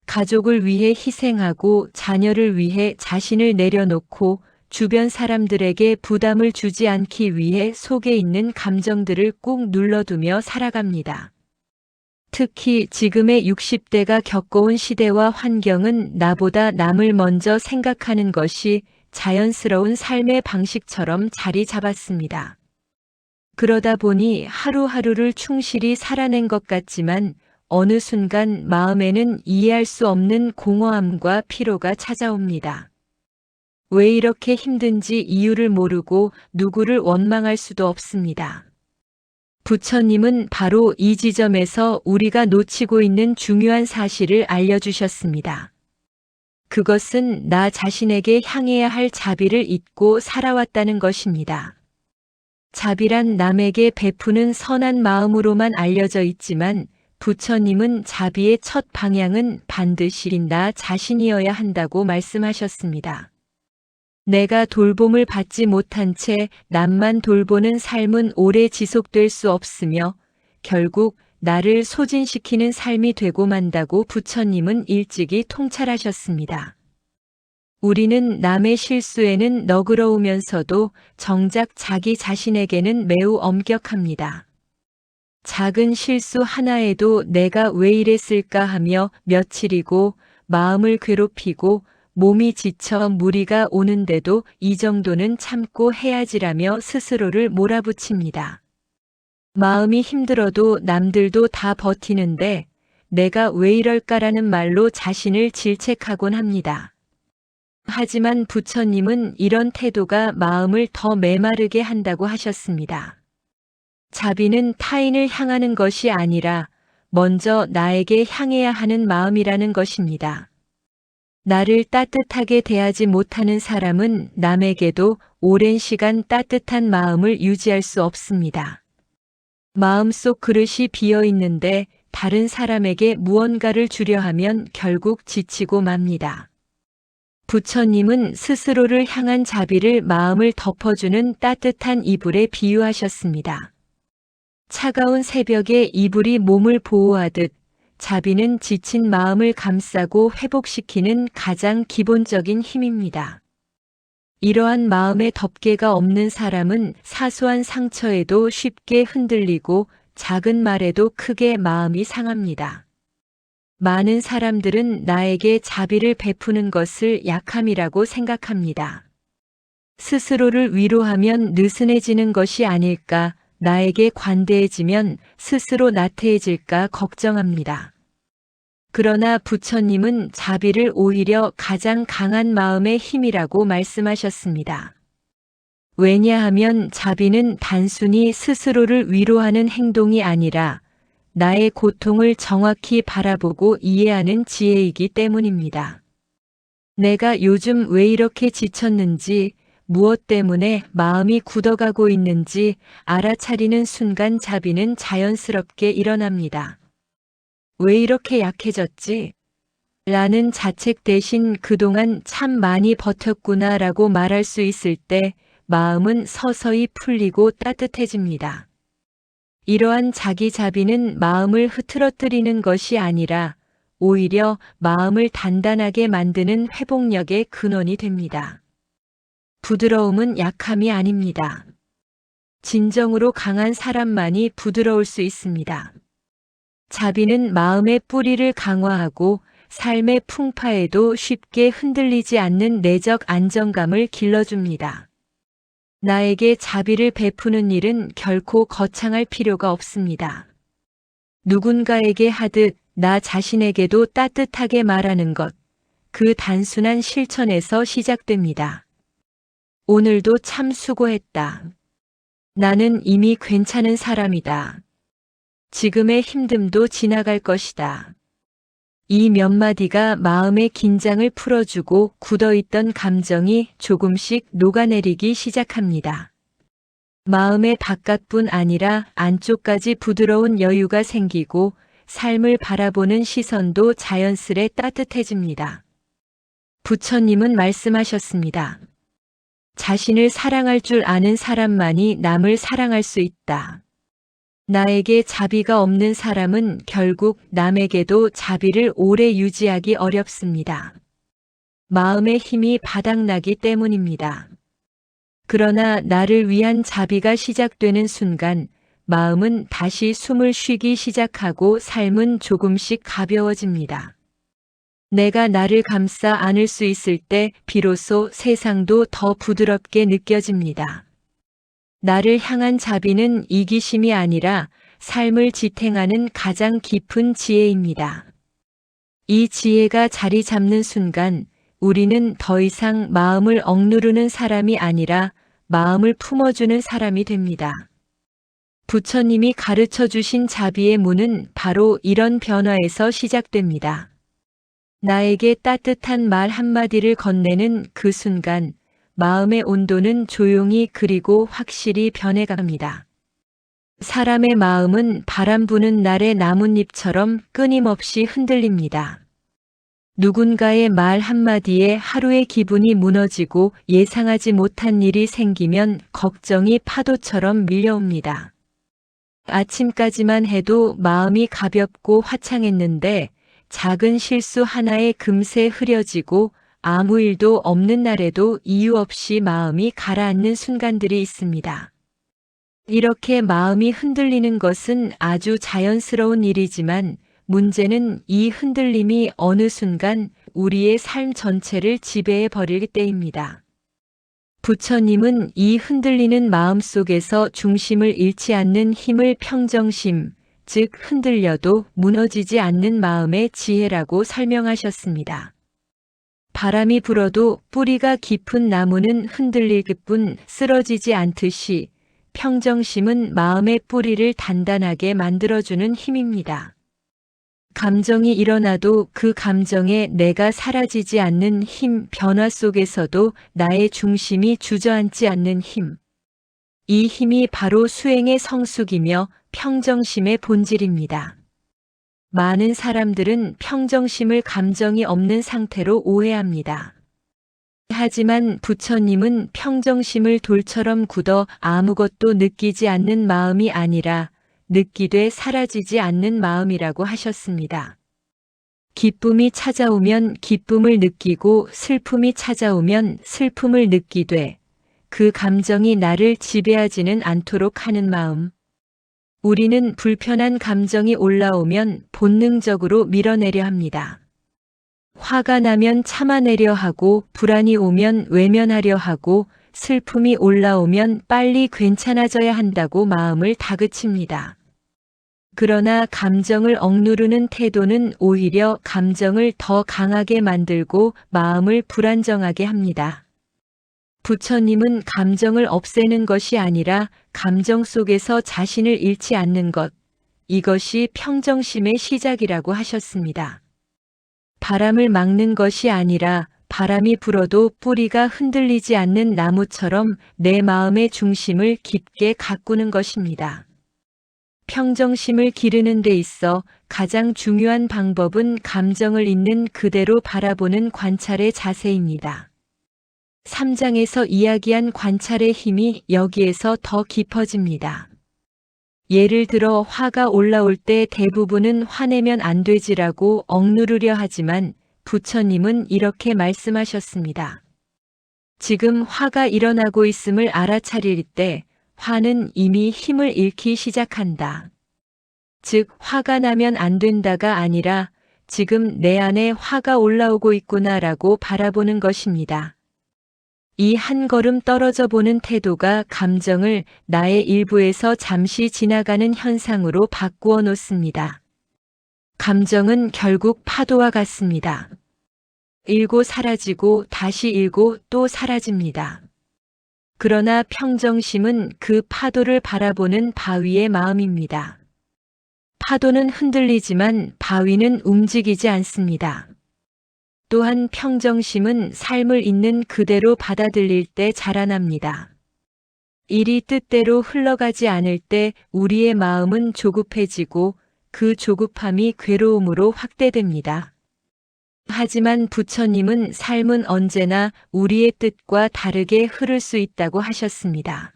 가족을 위해 희생하고 자녀를 위해 자신을 내려놓고 주변 사람들에게 부담을 주지 않기 위해 속에 있는 감정들을 꾹 눌러두며 살아갑니다. 특히 지금의 60대가 겪어온 시대와 환경은 나보다 남을 먼저 생각하는 것이 자연스러운 삶의 방식처럼 자리 잡았습니다. 그러다 보니 하루하루를 충실히 살아낸 것 같지만 어느 순간 마음에는 이해할 수 없는 공허함과 피로가 찾아옵니다. 왜 이렇게 힘든지 이유를 모르고 누구를 원망할 수도 없습니다. 부처님은 바로 이 지점에서 우리가 놓치고 있는 중요한 사실을 알려주셨습니다. 그것은 나 자신에게 향해야 할 자비를 잊고 살아왔다는 것입니다. 자비란 남에게 베푸는 선한 마음으로만 알려져 있지만 부처님은 자비의 첫 방향은 반드시 나 자신이어야 한다고 말씀하셨습니다. 내가 돌봄을 받지 못한 채 남만 돌보는 삶은 오래 지속될 수 없으며 결국 나를 소진시키는 삶이 되고 만다고 부처님은 일찍이 통찰하셨습니다. 우리는 남의 실수에는 너그러우면서도 정작 자기 자신에게는 매우 엄격합니다. 작은 실수 하나에도 내가 왜 이랬을까 하며 며칠이고 마음을 괴롭히고 몸이 지쳐 무리가 오는데도 이 정도는 참고 해야지라며 스스로를 몰아붙입니다. 마음이 힘들어도 남들도 다 버티는데 내가 왜 이럴까라는 말로 자신을 질책하곤 합니다. 하지만 부처님은 이런 태도가 마음을 더 메마르게 한다고 하셨습니다. 자비는 타인을 향하는 것이 아니라 먼저 나에게 향해야 하는 마음이라는 것입니다. 나를 따뜻하게 대하지 못하는 사람은 남에게도 오랜 시간 따뜻한 마음을 유지할 수 없습니다. 마음속 그릇이 비어 있는데 다른 사람에게 무언가를 주려 하면 결국 지치고 맙니다. 부처님은 스스로를 향한 자비를 마음을 덮어주는 따뜻한 이불에 비유하셨습니다. 차가운 새벽에 이불이 몸을 보호하듯 자비는 지친 마음을 감싸고 회복시키는 가장 기본적인 힘입니다. 이러한 마음의 덮개가 없는 사람은 사소한 상처에도 쉽게 흔들리고 작은 말에도 크게 마음이 상합니다. 많은 사람들은 나에게 자비를 베푸는 것을 약함이라고 생각합니다. 스스로를 위로하면 느슨해지는 것이 아닐까, 나에게 관대해지면 스스로 나태해질까 걱정합니다. 그러나 부처님은 자비를 오히려 가장 강한 마음의 힘이라고 말씀하셨습니다. 왜냐하면 자비는 단순히 스스로를 위로하는 행동이 아니라 나의 고통을 정확히 바라보고 이해하는 지혜이기 때문입니다. 내가 요즘 왜 이렇게 지쳤는지, 무엇 때문에 마음이 굳어가고 있는지 알아차리는 순간 자비는 자연스럽게 일어납니다. 왜 이렇게 약해졌지? 라는 자책 대신 그동안 참 많이 버텼구나 라고 말할 수 있을 때 마음은 서서히 풀리고 따뜻해집니다. 이러한 자기 자비는 마음을 흐트러뜨리는 것이 아니라 오히려 마음을 단단하게 만드는 회복력의 근원이 됩니다. 부드러움은 약함이 아닙니다. 진정으로 강한 사람만이 부드러울 수 있습니다. 자비는 마음의 뿌리를 강화하고 삶의 풍파에도 쉽게 흔들리지 않는 내적 안정감을 길러줍니다. 나에게 자비를 베푸는 일은 결코 거창할 필요가 없습니다. 누군가에게 하듯 나 자신에게도 따뜻하게 말하는 것, 그 단순한 실천에서 시작됩니다. 오늘도 참 수고했다. 나는 이미 괜찮은 사람이다. 지금의 힘듦도 지나갈 것이다. 이 몇 마디가 마음의 긴장을 풀어주고 굳어있던 감정이 조금씩 녹아내리기 시작합니다. 마음의 바깥뿐 아니라 안쪽까지 부드러운 여유가 생기고 삶을 바라보는 시선도 자연스레 따뜻해집니다. 부처님은 말씀하셨습니다. 자신을 사랑할 줄 아는 사람만이 남을 사랑할 수 있다. 나에게 자비가 없는 사람은 결국 남에게도 자비를 오래 유지하기 어렵습니다. 마음의 힘이 바닥나기 때문입니다. 그러나 나를 위한 자비가 시작되는 순간 마음은 다시 숨을 쉬기 시작하고 삶은 조금씩 가벼워집니다. 내가 나를 감싸 안을 수 있을 때 비로소 세상도 더 부드럽게 느껴집니다. 나를 향한 자비는 이기심이 아니라 삶을 지탱하는 가장 깊은 지혜입니다. 이 지혜가 자리 잡는 순간 우리는 더 이상 마음을 억누르는 사람이 아니라 마음을 품어주는 사람이 됩니다. 부처님이 가르쳐 주신 자비의 문은 바로 이런 변화에서 시작됩니다. 나에게 따뜻한 말 한마디를 건네는 그 순간 마음의 온도는 조용히 그리고 확실히 변해갑니다. 사람의 마음은 바람 부는 날의 나뭇잎처럼 끊임없이 흔들립니다. 누군가의 말 한마디에 하루의 기분이 무너지고 예상하지 못한 일이 생기면 걱정이 파도처럼 밀려옵니다. 아침까지만 해도 마음이 가볍고 화창했는데 작은 실수 하나에 금세 흐려지고 아무 일도 없는 날에도 이유 없이 마음이 가라앉는 순간들이 있습니다. 이렇게 마음이 흔들리는 것은 아주 자연스러운 일이지만 문제는 이 흔들림이 어느 순간 우리의 삶 전체를 지배해 버릴 때입니다. 부처님은 이 흔들리는 마음 속에서 중심을 잃지 않는 힘을 평정심, 즉 흔들려도 무너지지 않는 마음의 지혜라고 설명하셨습니다. 바람이 불어도 뿌리가 깊은 나무는 흔들릴 뿐 쓰러지지 않듯이 평정심은 마음의 뿌리를 단단하게 만들어주는 힘입니다. 감정이 일어나도 그 감정에 내가 사라지지 않는 힘, 변화 속에서도 나의 중심이 주저앉지 않는 힘. 이 힘이 바로 수행의 성숙이며 평정심의 본질입니다. 많은 사람들은 평정심을 감정이 없는 상태로 오해합니다. 하지만 부처님은 평정심을 돌처럼 굳어 아무것도 느끼지 않는 마음이 아니라 느끼되 사라지지 않는 마음이라고 하셨습니다. 기쁨이 찾아오면 기쁨을 느끼고 슬픔이 찾아오면 슬픔을 느끼되 그 감정이 나를 지배하지는 않도록 하는 마음. 우리는 불편한 감정이 올라오면 본능적으로 밀어내려 합니다. 화가 나면 참아내려 하고 불안이 오면 외면하려 하고 슬픔이 올라오면 빨리 괜찮아져야 한다고 마음을 다그칩니다. 그러나 감정을 억누르는 태도는 오히려 감정을 더 강하게 만들고 마음을 불안정하게 합니다. 부처님은 감정을 없애는 것이 아니라 감정 속에서 자신을 잃지 않는 것, 이것이 평정심의 시작이라고 하셨습니다. 바람을 막는 것이 아니라 바람이 불어도 뿌리가 흔들리지 않는 나무처럼 내 마음의 중심을 깊게 가꾸는 것입니다. 평정심을 기르는 데 있어 가장 중요한 방법은 감정을 있는 그대로 바라보는 관찰의 자세입니다. 3장에서 이야기한 관찰의 힘이 여기에서 더 깊어집니다. 예를 들어 화가 올라올 때 대부분은 화내면 안 되지라고 억누르려 하지만 부처님은 이렇게 말씀하셨습니다. 지금 화가 일어나고 있음을 알아차릴 때 화는 이미 힘을 잃기 시작한다. 즉 화가 나면 안 된다가 아니라 지금 내 안에 화가 올라오고 있구나라고 바라보는 것입니다. 이 한 걸음 떨어져 보는 태도가 감정을 나의 일부에서 잠시 지나가는 현상으로 바꾸어 놓습니다. 감정은 결국 파도와 같습니다. 일고 사라지고 다시 일고 또 사라집니다. 그러나 평정심은 그 파도를 바라보는 바위의 마음입니다. 파도는 흔들리지만 바위는 움직이지 않습니다. 또한 평정심은 삶을 있는 그대로 받아들일 때 자라납니다. 일이 뜻대로 흘러가지 않을 때 우리의 마음은 조급해지고 그 조급함이 괴로움으로 확대됩니다. 하지만 부처님은 삶은 언제나 우리의 뜻과 다르게 흐를 수 있다고 하셨습니다.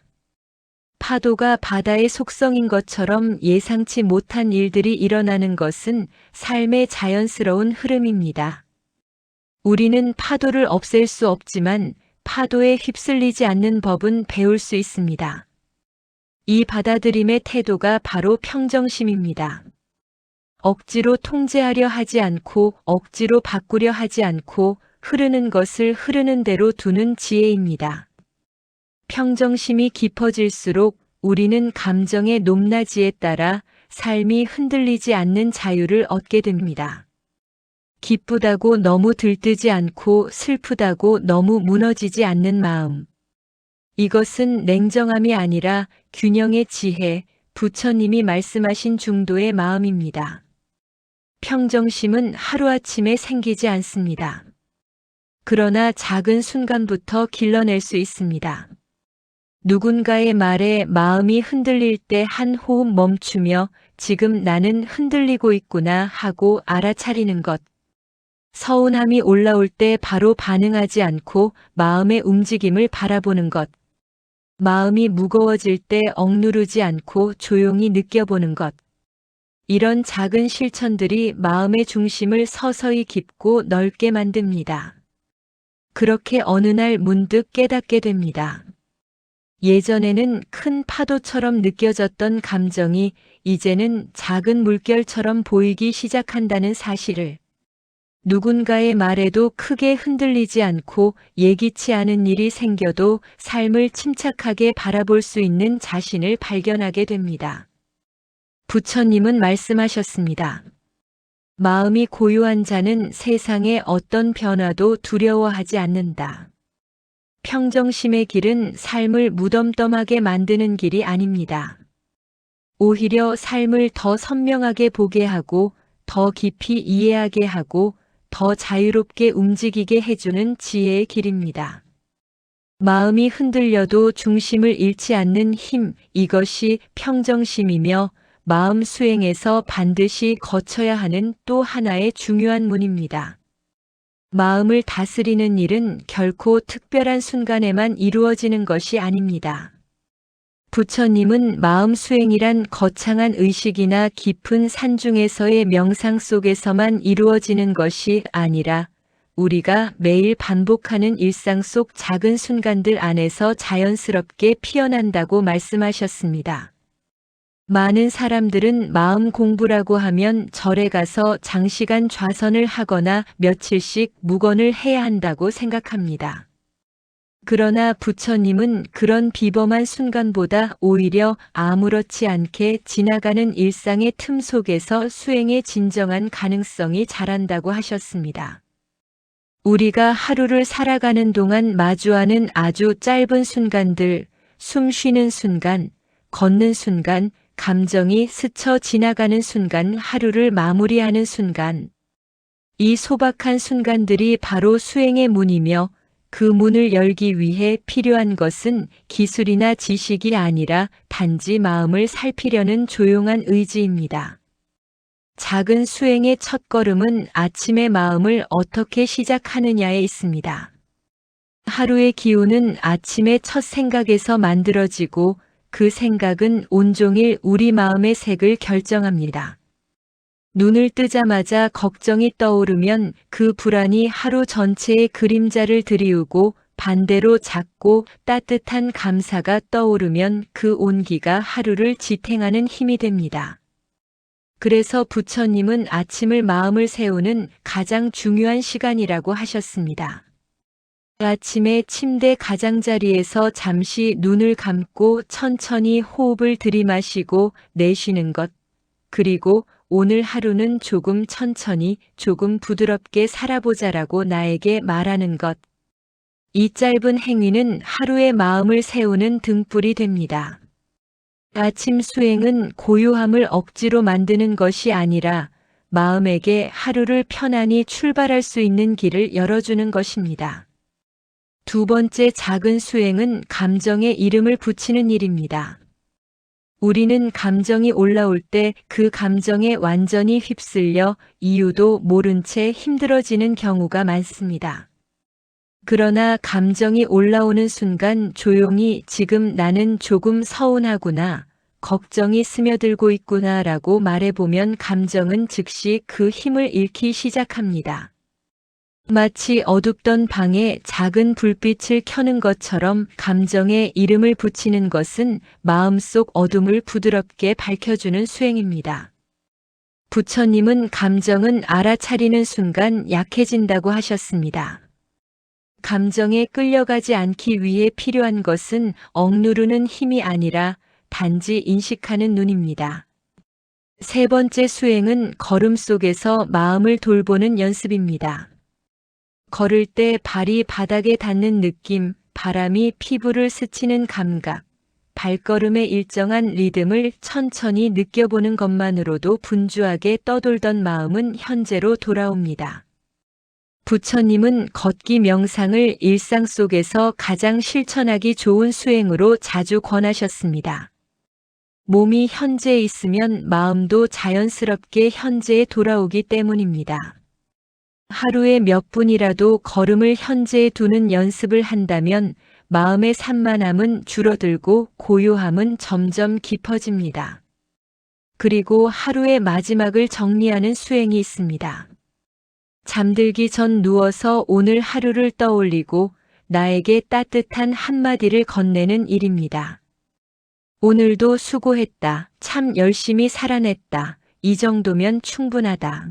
파도가 바다의 속성인 것처럼 예상치 못한 일들이 일어나는 것은 삶의 자연스러운 흐름입니다. 우리는 파도를 없앨 수 없지만 파도에 휩쓸리지 않는 법은 배울 수 있습니다. 이 받아들임의 태도가 바로 평정심입니다. 억지로 통제하려 하지 않고 억지로 바꾸려 하지 않고 흐르는 것을 흐르는 대로 두는 지혜입니다. 평정심이 깊어질수록 우리는 감정의 높낮이에 따라 삶이 흔들리지 않는 자유를 얻게 됩니다. 기쁘다고 너무 들뜨지 않고 슬프다고 너무 무너지지 않는 마음. 이것은 냉정함이 아니라 균형의 지혜, 부처님이 말씀하신 중도의 마음입니다. 평정심은 하루아침에 생기지 않습니다. 그러나 작은 순간부터 길러낼 수 있습니다. 누군가의 말에 마음이 흔들릴 때 한 호흡 멈추며 지금 나는 흔들리고 있구나 하고 알아차리는 것. 서운함이 올라올 때 바로 반응하지 않고 마음의 움직임을 바라보는 것. 마음이 무거워질 때 억누르지 않고 조용히 느껴보는 것. 이런 작은 실천들이 마음의 중심을 서서히 깊고 넓게 만듭니다. 그렇게 어느 날 문득 깨닫게 됩니다. 예전에는 큰 파도처럼 느껴졌던 감정이 이제는 작은 물결처럼 보이기 시작한다는 사실을, 누군가의 말에도 크게 흔들리지 않고 예기치 않은 일이 생겨도 삶을 침착하게 바라볼 수 있는 자신을 발견하게 됩니다. 부처님은 말씀하셨습니다. 마음이 고요한 자는 세상의 어떤 변화도 두려워하지 않는다. 평정심의 길은 삶을 무덤덤하게 만드는 길이 아닙니다. 오히려 삶을 더 선명하게 보게 하고 더 깊이 이해하게 하고 더 자유롭게 움직이게 해주는 지혜의 길입니다. 마음이 흔들려도 중심을 잃지 않는 힘, 이것이 평정심이며 마음 수행에서 반드시 거쳐야 하는 또 하나의 중요한 문입니다. 마음을 다스리는 일은 결코 특별한 순간에만 이루어지는 것이 아닙니다. 부처님은 마음 수행이란 거창한 의식이나 깊은 산중에서의 명상 속에서만 이루어지는 것이 아니라 우리가 매일 반복하는 일상 속 작은 순간들 안에서 자연스럽게 피어난다고 말씀하셨습니다. 많은 사람들은 마음 공부라고 하면 절에 가서 장시간 좌선을 하거나 며칠씩 묵언을 해야 한다고 생각합니다. 그러나 부처님은 그런 비범한 순간보다 오히려 아무렇지 않게 지나가는 일상의 틈 속에서 수행의 진정한 가능성이 자란다고 하셨습니다. 우리가 하루를 살아가는 동안 마주하는 아주 짧은 순간들, 숨 쉬는 순간, 걷는 순간, 감정이 스쳐 지나가는 순간, 하루를 마무리하는 순간, 이 소박한 순간들이 바로 수행의 문이며 그 문을 열기 위해 필요한 것은 기술이나 지식이 아니라 단지 마음을 살피려는 조용한 의지입니다. 작은 수행의 첫걸음은 아침의 마음을 어떻게 시작하느냐에 있습니다. 하루의 기운은 아침의 첫 생각에서 만들어지고 그 생각은 온종일 우리 마음의 색을 결정합니다. 눈을 뜨자마자 걱정이 떠오르면 그 불안이 하루 전체의 그림자를 드리우고 반대로 작고 따뜻한 감사가 떠오르면 그 온기가 하루를 지탱하는 힘이 됩니다. 그래서 부처님은 아침을 마음을 세우는 가장 중요한 시간이라고 하셨습니다. 아침에 침대 가장자리에서 잠시 눈을 감고 천천히 호흡을 들이마시고 내쉬는 것, 그리고 오늘 하루는 조금 천천히, 조금 부드럽게 살아보자라고 나에게 말하는 것. 이 짧은 행위는 하루의 마음을 세우는 등불이 됩니다. 아침 수행은 고요함을 억지로 만드는 것이 아니라 마음에게 하루를 편안히 출발할 수 있는 길을 열어주는 것입니다. 두 번째 작은 수행은 감정에 이름을 붙이는 일입니다. 우리는 감정이 올라올 때 그 감정에 완전히 휩쓸려 이유도 모른 채 힘들어지는 경우가 많습니다. 그러나 감정이 올라오는 순간 조용히 지금 나는 조금 서운하구나, 걱정이 스며들고 있구나라고 말해보면 감정은 즉시 그 힘을 잃기 시작합니다. 마치 어둡던 방에 작은 불빛을 켜는 것처럼 감정에 이름을 붙이는 것은 마음속 어둠을 부드럽게 밝혀주는 수행입니다. 부처님은 감정은 알아차리는 순간 약해진다고 하셨습니다. 감정에 끌려가지 않기 위해 필요한 것은 억누르는 힘이 아니라 단지 인식하는 눈입니다. 세 번째 수행은 걸음 속에서 마음을 돌보는 연습입니다. 걸을 때 발이 바닥에 닿는 느낌, 바람이 피부를 스치는 감각, 발걸음의 일정한 리듬을 천천히 느껴보는 것만으로도 분주하게 떠돌던 마음은 현재로 돌아옵니다. 부처님은 걷기 명상을 일상 속에서 가장 실천하기 좋은 수행으로 자주 권하셨습니다. 몸이 현재에 있으면 마음도 자연스럽게 현재에 돌아오기 때문입니다. 하루에 몇 분이라도 걸음을 현재에 두는 연습을 한다면 마음의 산만함은 줄어들고 고요함은 점점 깊어집니다. 그리고 하루의 마지막을 정리하는 수행이 있습니다. 잠들기 전 누워서 오늘 하루를 떠올리고 나에게 따뜻한 한마디를 건네는 일입니다. 오늘도 수고했다. 참 열심히 살아냈다. 이 정도면 충분하다.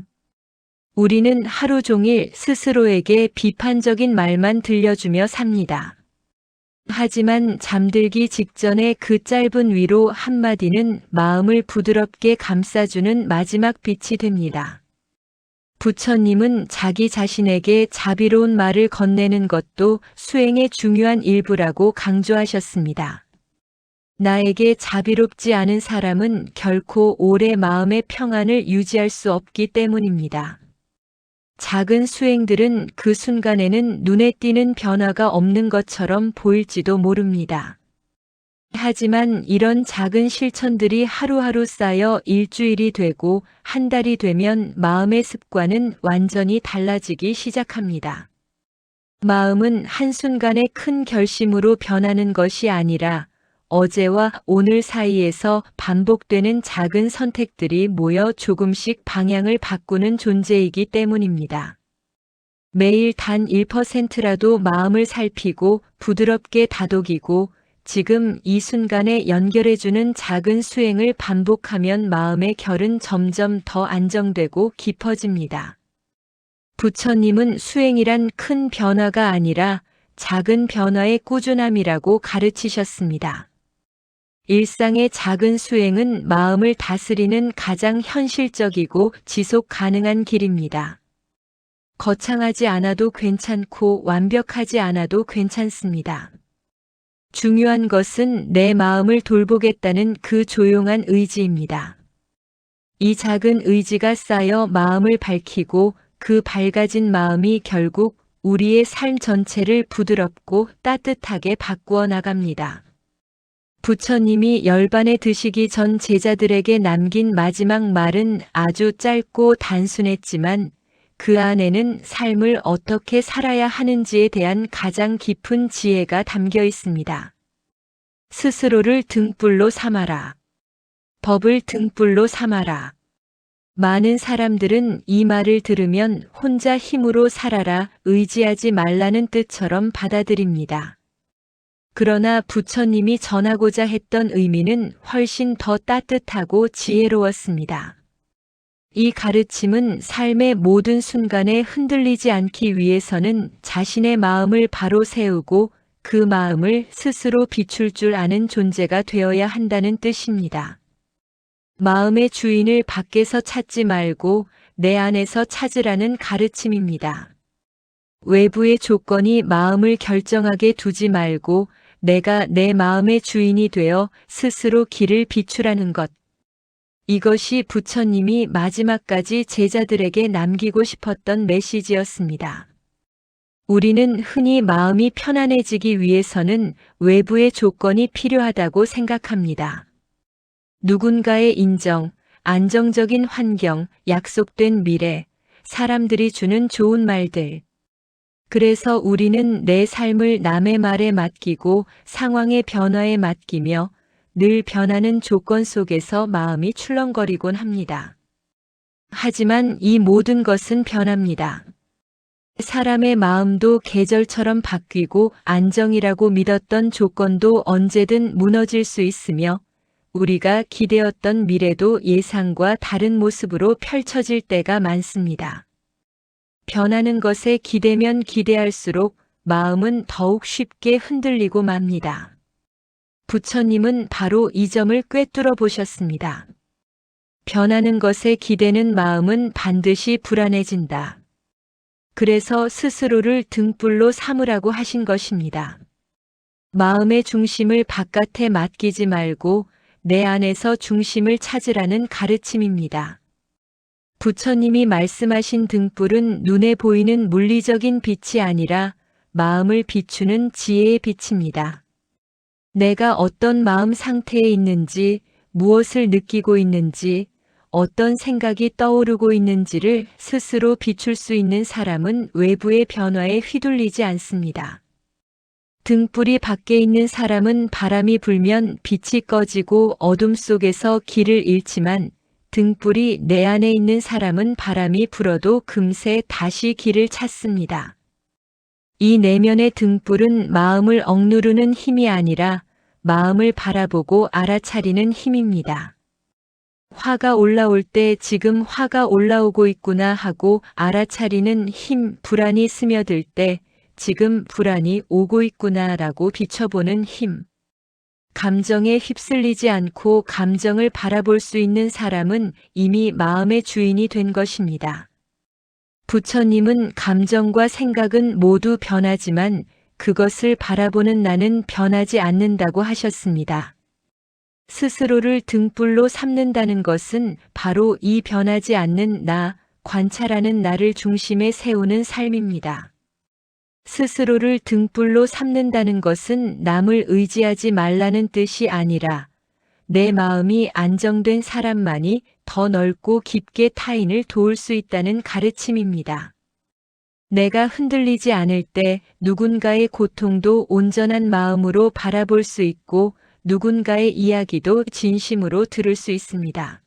우리는 하루 종일 스스로에게 비판적인 말만 들려주며 삽니다. 하지만 잠들기 직전에 그 짧은 위로 한마디는 마음을 부드럽게 감싸주는 마지막 빛이 됩니다. 부처님은 자기 자신에게 자비로운 말을 건네는 것도 수행의 중요한 일부라고 강조하셨습니다. 나에게 자비롭지 않은 사람은 결코 오래 마음의 평안을 유지할 수 없기 때문입니다. 작은 수행들은 그 순간에는 눈에 띄는 변화가 없는 것처럼 보일지도 모릅니다. 하지만 이런 작은 실천들이 하루하루 쌓여 일주일이 되고 한 달이 되면 마음의 습관은 완전히 달라지기 시작합니다. 마음은 한순간에 큰 결심으로 변하는 것이 아니라 어제와 오늘 사이에서 반복되는 작은 선택들이 모여 조금씩 방향을 바꾸는 존재이기 때문입니다. 매일 단 1%라도 마음을 살피고 부드럽게 다독이고 지금 이 순간에 연결해주는 작은 수행을 반복하면 마음의 결은 점점 더 안정되고 깊어집니다. 부처님은 수행이란 큰 변화가 아니라 작은 변화의 꾸준함이라고 가르치셨습니다. 일상의 작은 수행은 마음을 다스리는 가장 현실적이고 지속 가능한 길입니다. 거창하지 않아도 괜찮고 완벽하지 않아도 괜찮습니다. 중요한 것은 내 마음을 돌보겠다는 그 조용한 의지입니다. 이 작은 의지가 쌓여 마음을 밝히고 그 밝아진 마음이 결국 우리의 삶 전체를 부드럽고 따뜻하게 바꾸어 나갑니다. 부처님이 열반에 드시기 전 제자들에게 남긴 마지막 말은 아주 짧고 단순했지만 그 안에는 삶을 어떻게 살아야 하는지에 대한 가장 깊은 지혜가 담겨 있습니다. 스스로를 등불로 삼아라. 법을 등불로 삼아라. 많은 사람들은 이 말을 들으면 혼자 힘으로 살아라, 의지하지 말라는 뜻처럼 받아들입니다. 그러나 부처님이 전하고자 했던 의미는 훨씬 더 따뜻하고 지혜로웠습니다. 이 가르침은 삶의 모든 순간에 흔들리지 않기 위해서는 자신의 마음을 바로 세우고 그 마음을 스스로 비출 줄 아는 존재가 되어야 한다는 뜻입니다. 마음의 주인을 밖에서 찾지 말고 내 안에서 찾으라는 가르침입니다. 외부의 조건이 마음을 결정하게 두지 말고 내가 내 마음의 주인이 되어 스스로 길을 비추라는 것. 이것이 부처님이 마지막까지 제자들에게 남기고 싶었던 메시지였습니다. 우리는 흔히 마음이 편안해지기 위해서는 외부의 조건이 필요하다고 생각합니다. 누군가의 인정, 안정적인 환경, 약속된 미래, 사람들이 주는 좋은 말들. 그래서 우리는 내 삶을 남의 말에 맡기고 상황의 변화에 맡기며 늘 변하는 조건 속에서 마음이 출렁거리곤 합니다. 하지만 이 모든 것은 변합니다. 사람의 마음도 계절처럼 바뀌고 안정이라고 믿었던 조건도 언제든 무너질 수 있으며 우리가 기대었던 미래도 예상과 다른 모습으로 펼쳐질 때가 많습니다. 변하는 것에 기대면 기대할수록 마음은 더욱 쉽게 흔들리고 맙니다. 부처님은 바로 이 점을 꿰뚫어 보셨습니다. 변하는 것에 기대는 마음은 반드시 불안해진다. 그래서 스스로를 등불로 삼으라고 하신 것입니다. 마음의 중심을 바깥에 맡기지 말고 내 안에서 중심을 찾으라는 가르침입니다. 부처님이 말씀하신 등불은 눈에 보이는 물리적인 빛이 아니라 마음을 비추는 지혜의 빛입니다. 내가 어떤 마음 상태에 있는지, 무엇을 느끼고 있는지, 어떤 생각이 떠오르고 있는지를 스스로 비출 수 있는 사람은 외부의 변화에 휘둘리지 않습니다. 등불이 밖에 있는 사람은 바람이 불면 빛이 꺼지고 어둠 속에서 길을 잃지만 등불이 내 안에 있는 사람은 바람이 불어도 금세 다시 길을 찾습니다. 이 내면의 등불은 마음을 억누르는 힘이 아니라 마음을 바라보고 알아차리는 힘입니다. 화가 올라올 때 지금 화가 올라오고 있구나 하고 알아차리는 힘, 불안이 스며들 때 지금 불안이 오고 있구나라고 비춰보는 힘. 감정에 휩쓸리지 않고 감정을 바라볼 수 있는 사람은 이미 마음의 주인이 된 것입니다. 부처님은 감정과 생각은 모두 변하지만 그것을 바라보는 나는 변하지 않는다고 하셨습니다. 스스로를 등불로 삼는다는 것은 바로 이 변하지 않는 나, 관찰하는 나를 중심에 세우는 삶입니다. 스스로를 등불로 삼는다는 것은 남을 의지하지 말라는 뜻이 아니라 내 마음이 안정된 사람만이 더 넓고 깊게 타인을 도울 수 있다는 가르침입니다. 내가 흔들리지 않을 때 누군가의 고통도 온전한 마음으로 바라볼 수 있고 누군가의 이야기도 진심으로 들을 수 있습니다.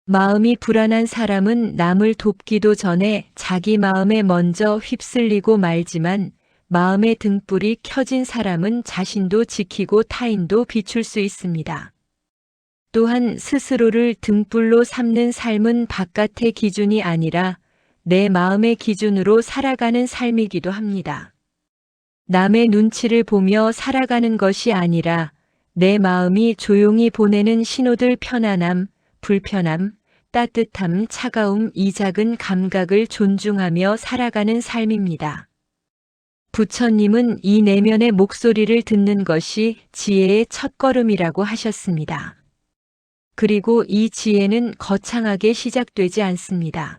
마음이 불안한 사람은 남을 돕기도 전에 자기 마음에 먼저 휩쓸리고 말지만 마음의 등불이 켜진 사람은 자신도 지키고 타인도 비출 수 있습니다. 또한 스스로를 등불로 삼는 삶은 바깥의 기준이 아니라 내 마음의 기준으로 살아가는 삶이기도 합니다. 남의 눈치를 보며 살아가는 것이 아니라 내 마음이 조용히 보내는 신호들 편안함, 불편함, 따뜻함, 차가움 이 작은 감각을 존중하며 살아가는 삶입니다. 부처님은 이 내면의 목소리를 듣는 것이 지혜의 첫걸음이라고 하셨습니다. 그리고 이 지혜는 거창하게 시작되지 않습니다.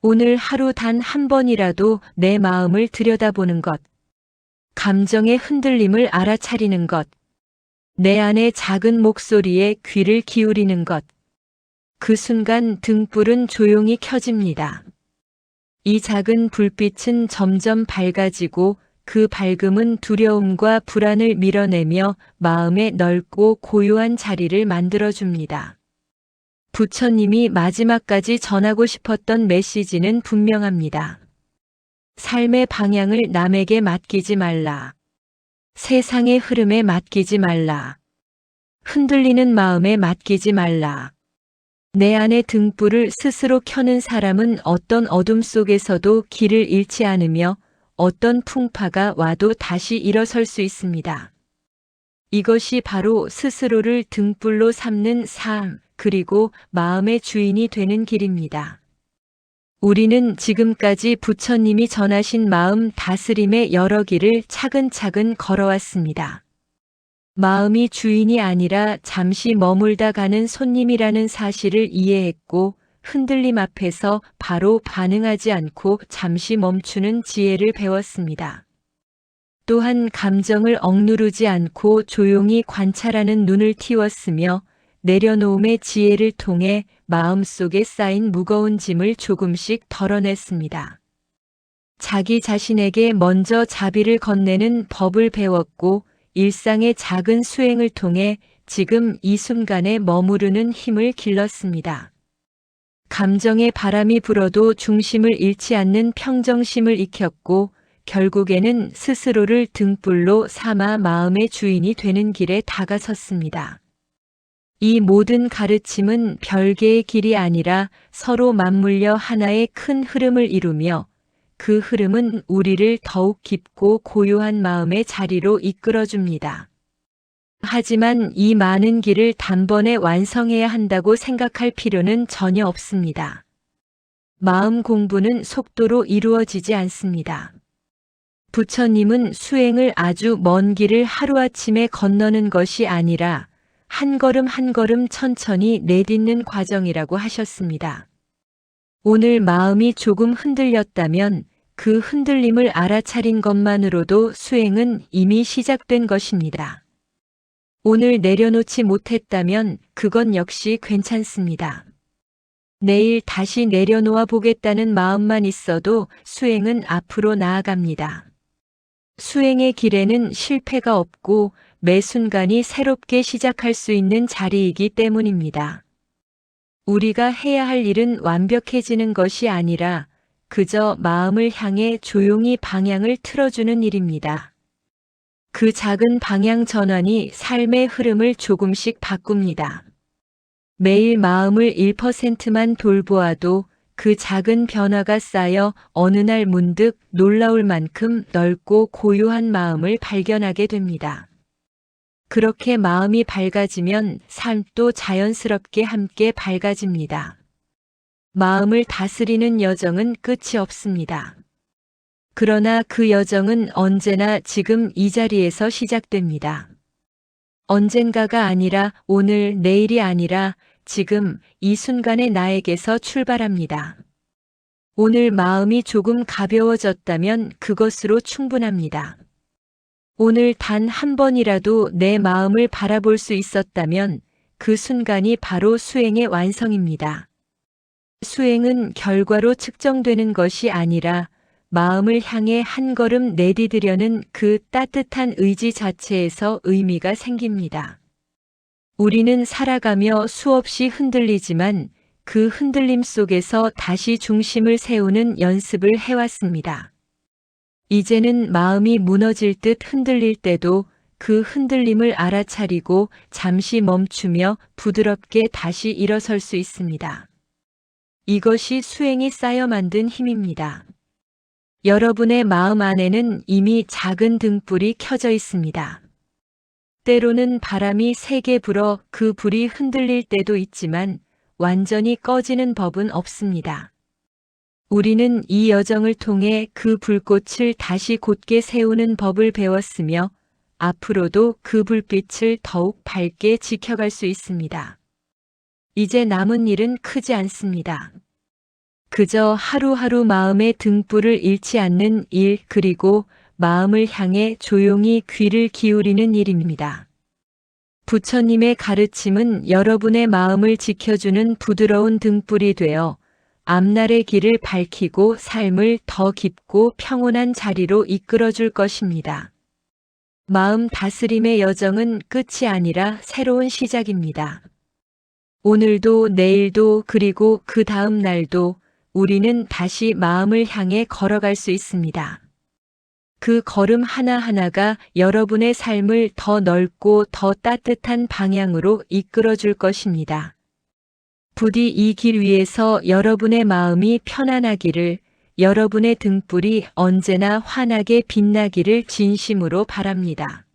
오늘 하루 단 한 번이라도 내 마음을 들여다보는 것, 감정의 흔들림을 알아차리는 것, 내 안의 작은 목소리에 귀를 기울이는 것. 그 순간 등불은 조용히 켜집니다. 이 작은 불빛은 점점 밝아지고 그 밝음은 두려움과 불안을 밀어내며 마음의 넓고 고요한 자리를 만들어줍니다. 부처님이 마지막까지 전하고 싶었던 메시지는 분명합니다. 삶의 방향을 남에게 맡기지 말라. 세상의 흐름에 맡기지 말라. 흔들리는 마음에 맡기지 말라. 내 안의 등불을 스스로 켜는 사람은 어떤 어둠 속에서도 길을 잃지 않으며 어떤 풍파가 와도 다시 일어설 수 있습니다. 이것이 바로 스스로를 등불로 삼는 삶, 그리고 마음의 주인이 되는 길입니다. 우리는 지금까지 부처님이 전하신 마음 다스림의 여러 길을 차근차근 걸어왔습니다. 마음이 주인이 아니라 잠시 머물다 가는 손님이라는 사실을 이해했고 흔들림 앞에서 바로 반응하지 않고 잠시 멈추는 지혜를 배웠습니다. 또한 감정을 억누르지 않고 조용히 관찰하는 눈을 틔웠으며 내려놓음의 지혜를 통해 마음속에 쌓인 무거운 짐을 조금씩 덜어냈습니다. 자기 자신에게 먼저 자비를 건네는 법을 배웠고 일상의 작은 수행을 통해 지금 이 순간에 머무르는 힘을 길렀습니다. 감정의 바람이 불어도 중심을 잃지 않는 평정심을 익혔고 결국에는 스스로를 등불로 삼아 마음의 주인이 되는 길에 다가섰습니다. 이 모든 가르침은 별개의 길이 아니라 서로 맞물려 하나의 큰 흐름을 이루며 그 흐름은 우리를 더욱 깊고 고요한 마음의 자리로 이끌어줍니다. 하지만 이 많은 길을 단번에 완성해야 한다고 생각할 필요는 전혀 없습니다. 마음 공부는 속도로 이루어지지 않습니다. 부처님은 수행을 아주 먼 길을 하루아침에 건너는 것이 아니라 한 걸음 한 걸음 천천히 내딛는 과정이라고 하셨습니다. 오늘 마음이 조금 흔들렸다면 그 흔들림을 알아차린 것만으로도 수행은 이미 시작된 것입니다. 오늘 내려놓지 못했다면 그건 역시 괜찮습니다. 내일 다시 내려놓아 보겠다는 마음만 있어도 수행은 앞으로 나아갑니다. 수행의 길에는 실패가 없고 매 순간이 새롭게 시작할 수 있는 자리이기 때문입니다. 우리가 해야 할 일은 완벽해지는 것이 아니라 그저 마음을 향해 조용히 방향을 틀어주는 일입니다. 그 작은 방향 전환이 삶의 흐름을 조금씩 바꿉니다. 매일 마음을 1%만 돌보아도 그 작은 변화가 쌓여 어느 날 문득 놀라울 만큼 넓고 고요한 마음을 발견하게 됩니다. 그렇게 마음이 밝아지면 삶도 자연스럽게 함께 밝아집니다. 마음을 다스리는 여정은 끝이 없습니다. 그러나 그 여정은 언제나 지금 이 자리에서 시작됩니다. 언젠가가 아니라 오늘, 내일이 아니라 지금 이 순간의 나에게서 출발합니다. 오늘 마음이 조금 가벼워졌다면 그것으로 충분합니다. 오늘 단 한 번이라도 내 마음을 바라볼 수 있었다면 그 순간이 바로 수행의 완성입니다. 수행은 결과로 측정되는 것이 아니라 마음을 향해 한 걸음 내디디려는 그 따뜻한 의지 자체에서 의미가 생깁니다. 우리는 살아가며 수없이 흔들리지만 그 흔들림 속에서 다시 중심을 세우는 연습을 해왔습니다. 이제는 마음이 무너질 듯 흔들릴 때도 그 흔들림을 알아차리고 잠시 멈추며 부드럽게 다시 일어설 수 있습니다. 이것이 수행이 쌓여 만든 힘입니다. 여러분의 마음 안에는 이미 작은 등불이 켜져 있습니다. 때로는 바람이 세게 불어 그 불이 흔들릴 때도 있지만 완전히 꺼지는 법은 없습니다. 우리는 이 여정을 통해 그 불꽃을 다시 곧게 세우는 법을 배웠으며 앞으로도 그 불빛을 더욱 밝게 지켜갈 수 있습니다. 이제 남은 일은 크지 않습니다. 그저 하루하루 마음의 등불을 잃지 않는 일, 그리고 마음을 향해 조용히 귀를 기울이는 일입니다. 부처님의 가르침은 여러분의 마음을 지켜주는 부드러운 등불이 되어 앞날의 길을 밝히고 삶을 더 깊고 평온한 자리로 이끌어줄 것입니다. 마음 다스림의 여정은 끝이 아니라 새로운 시작입니다. 오늘도 내일도 그리고 그 다음 날도 우리는 다시 마음을 향해 걸어갈 수 있습니다. 그 걸음 하나하나가 여러분의 삶을 더 넓고 더 따뜻한 방향으로 이끌어 줄 것입니다. 부디 이 길 위에서 여러분의 마음이 편안하기를, 여러분의 등불이 언제나 환하게 빛나기를 진심으로 바랍니다.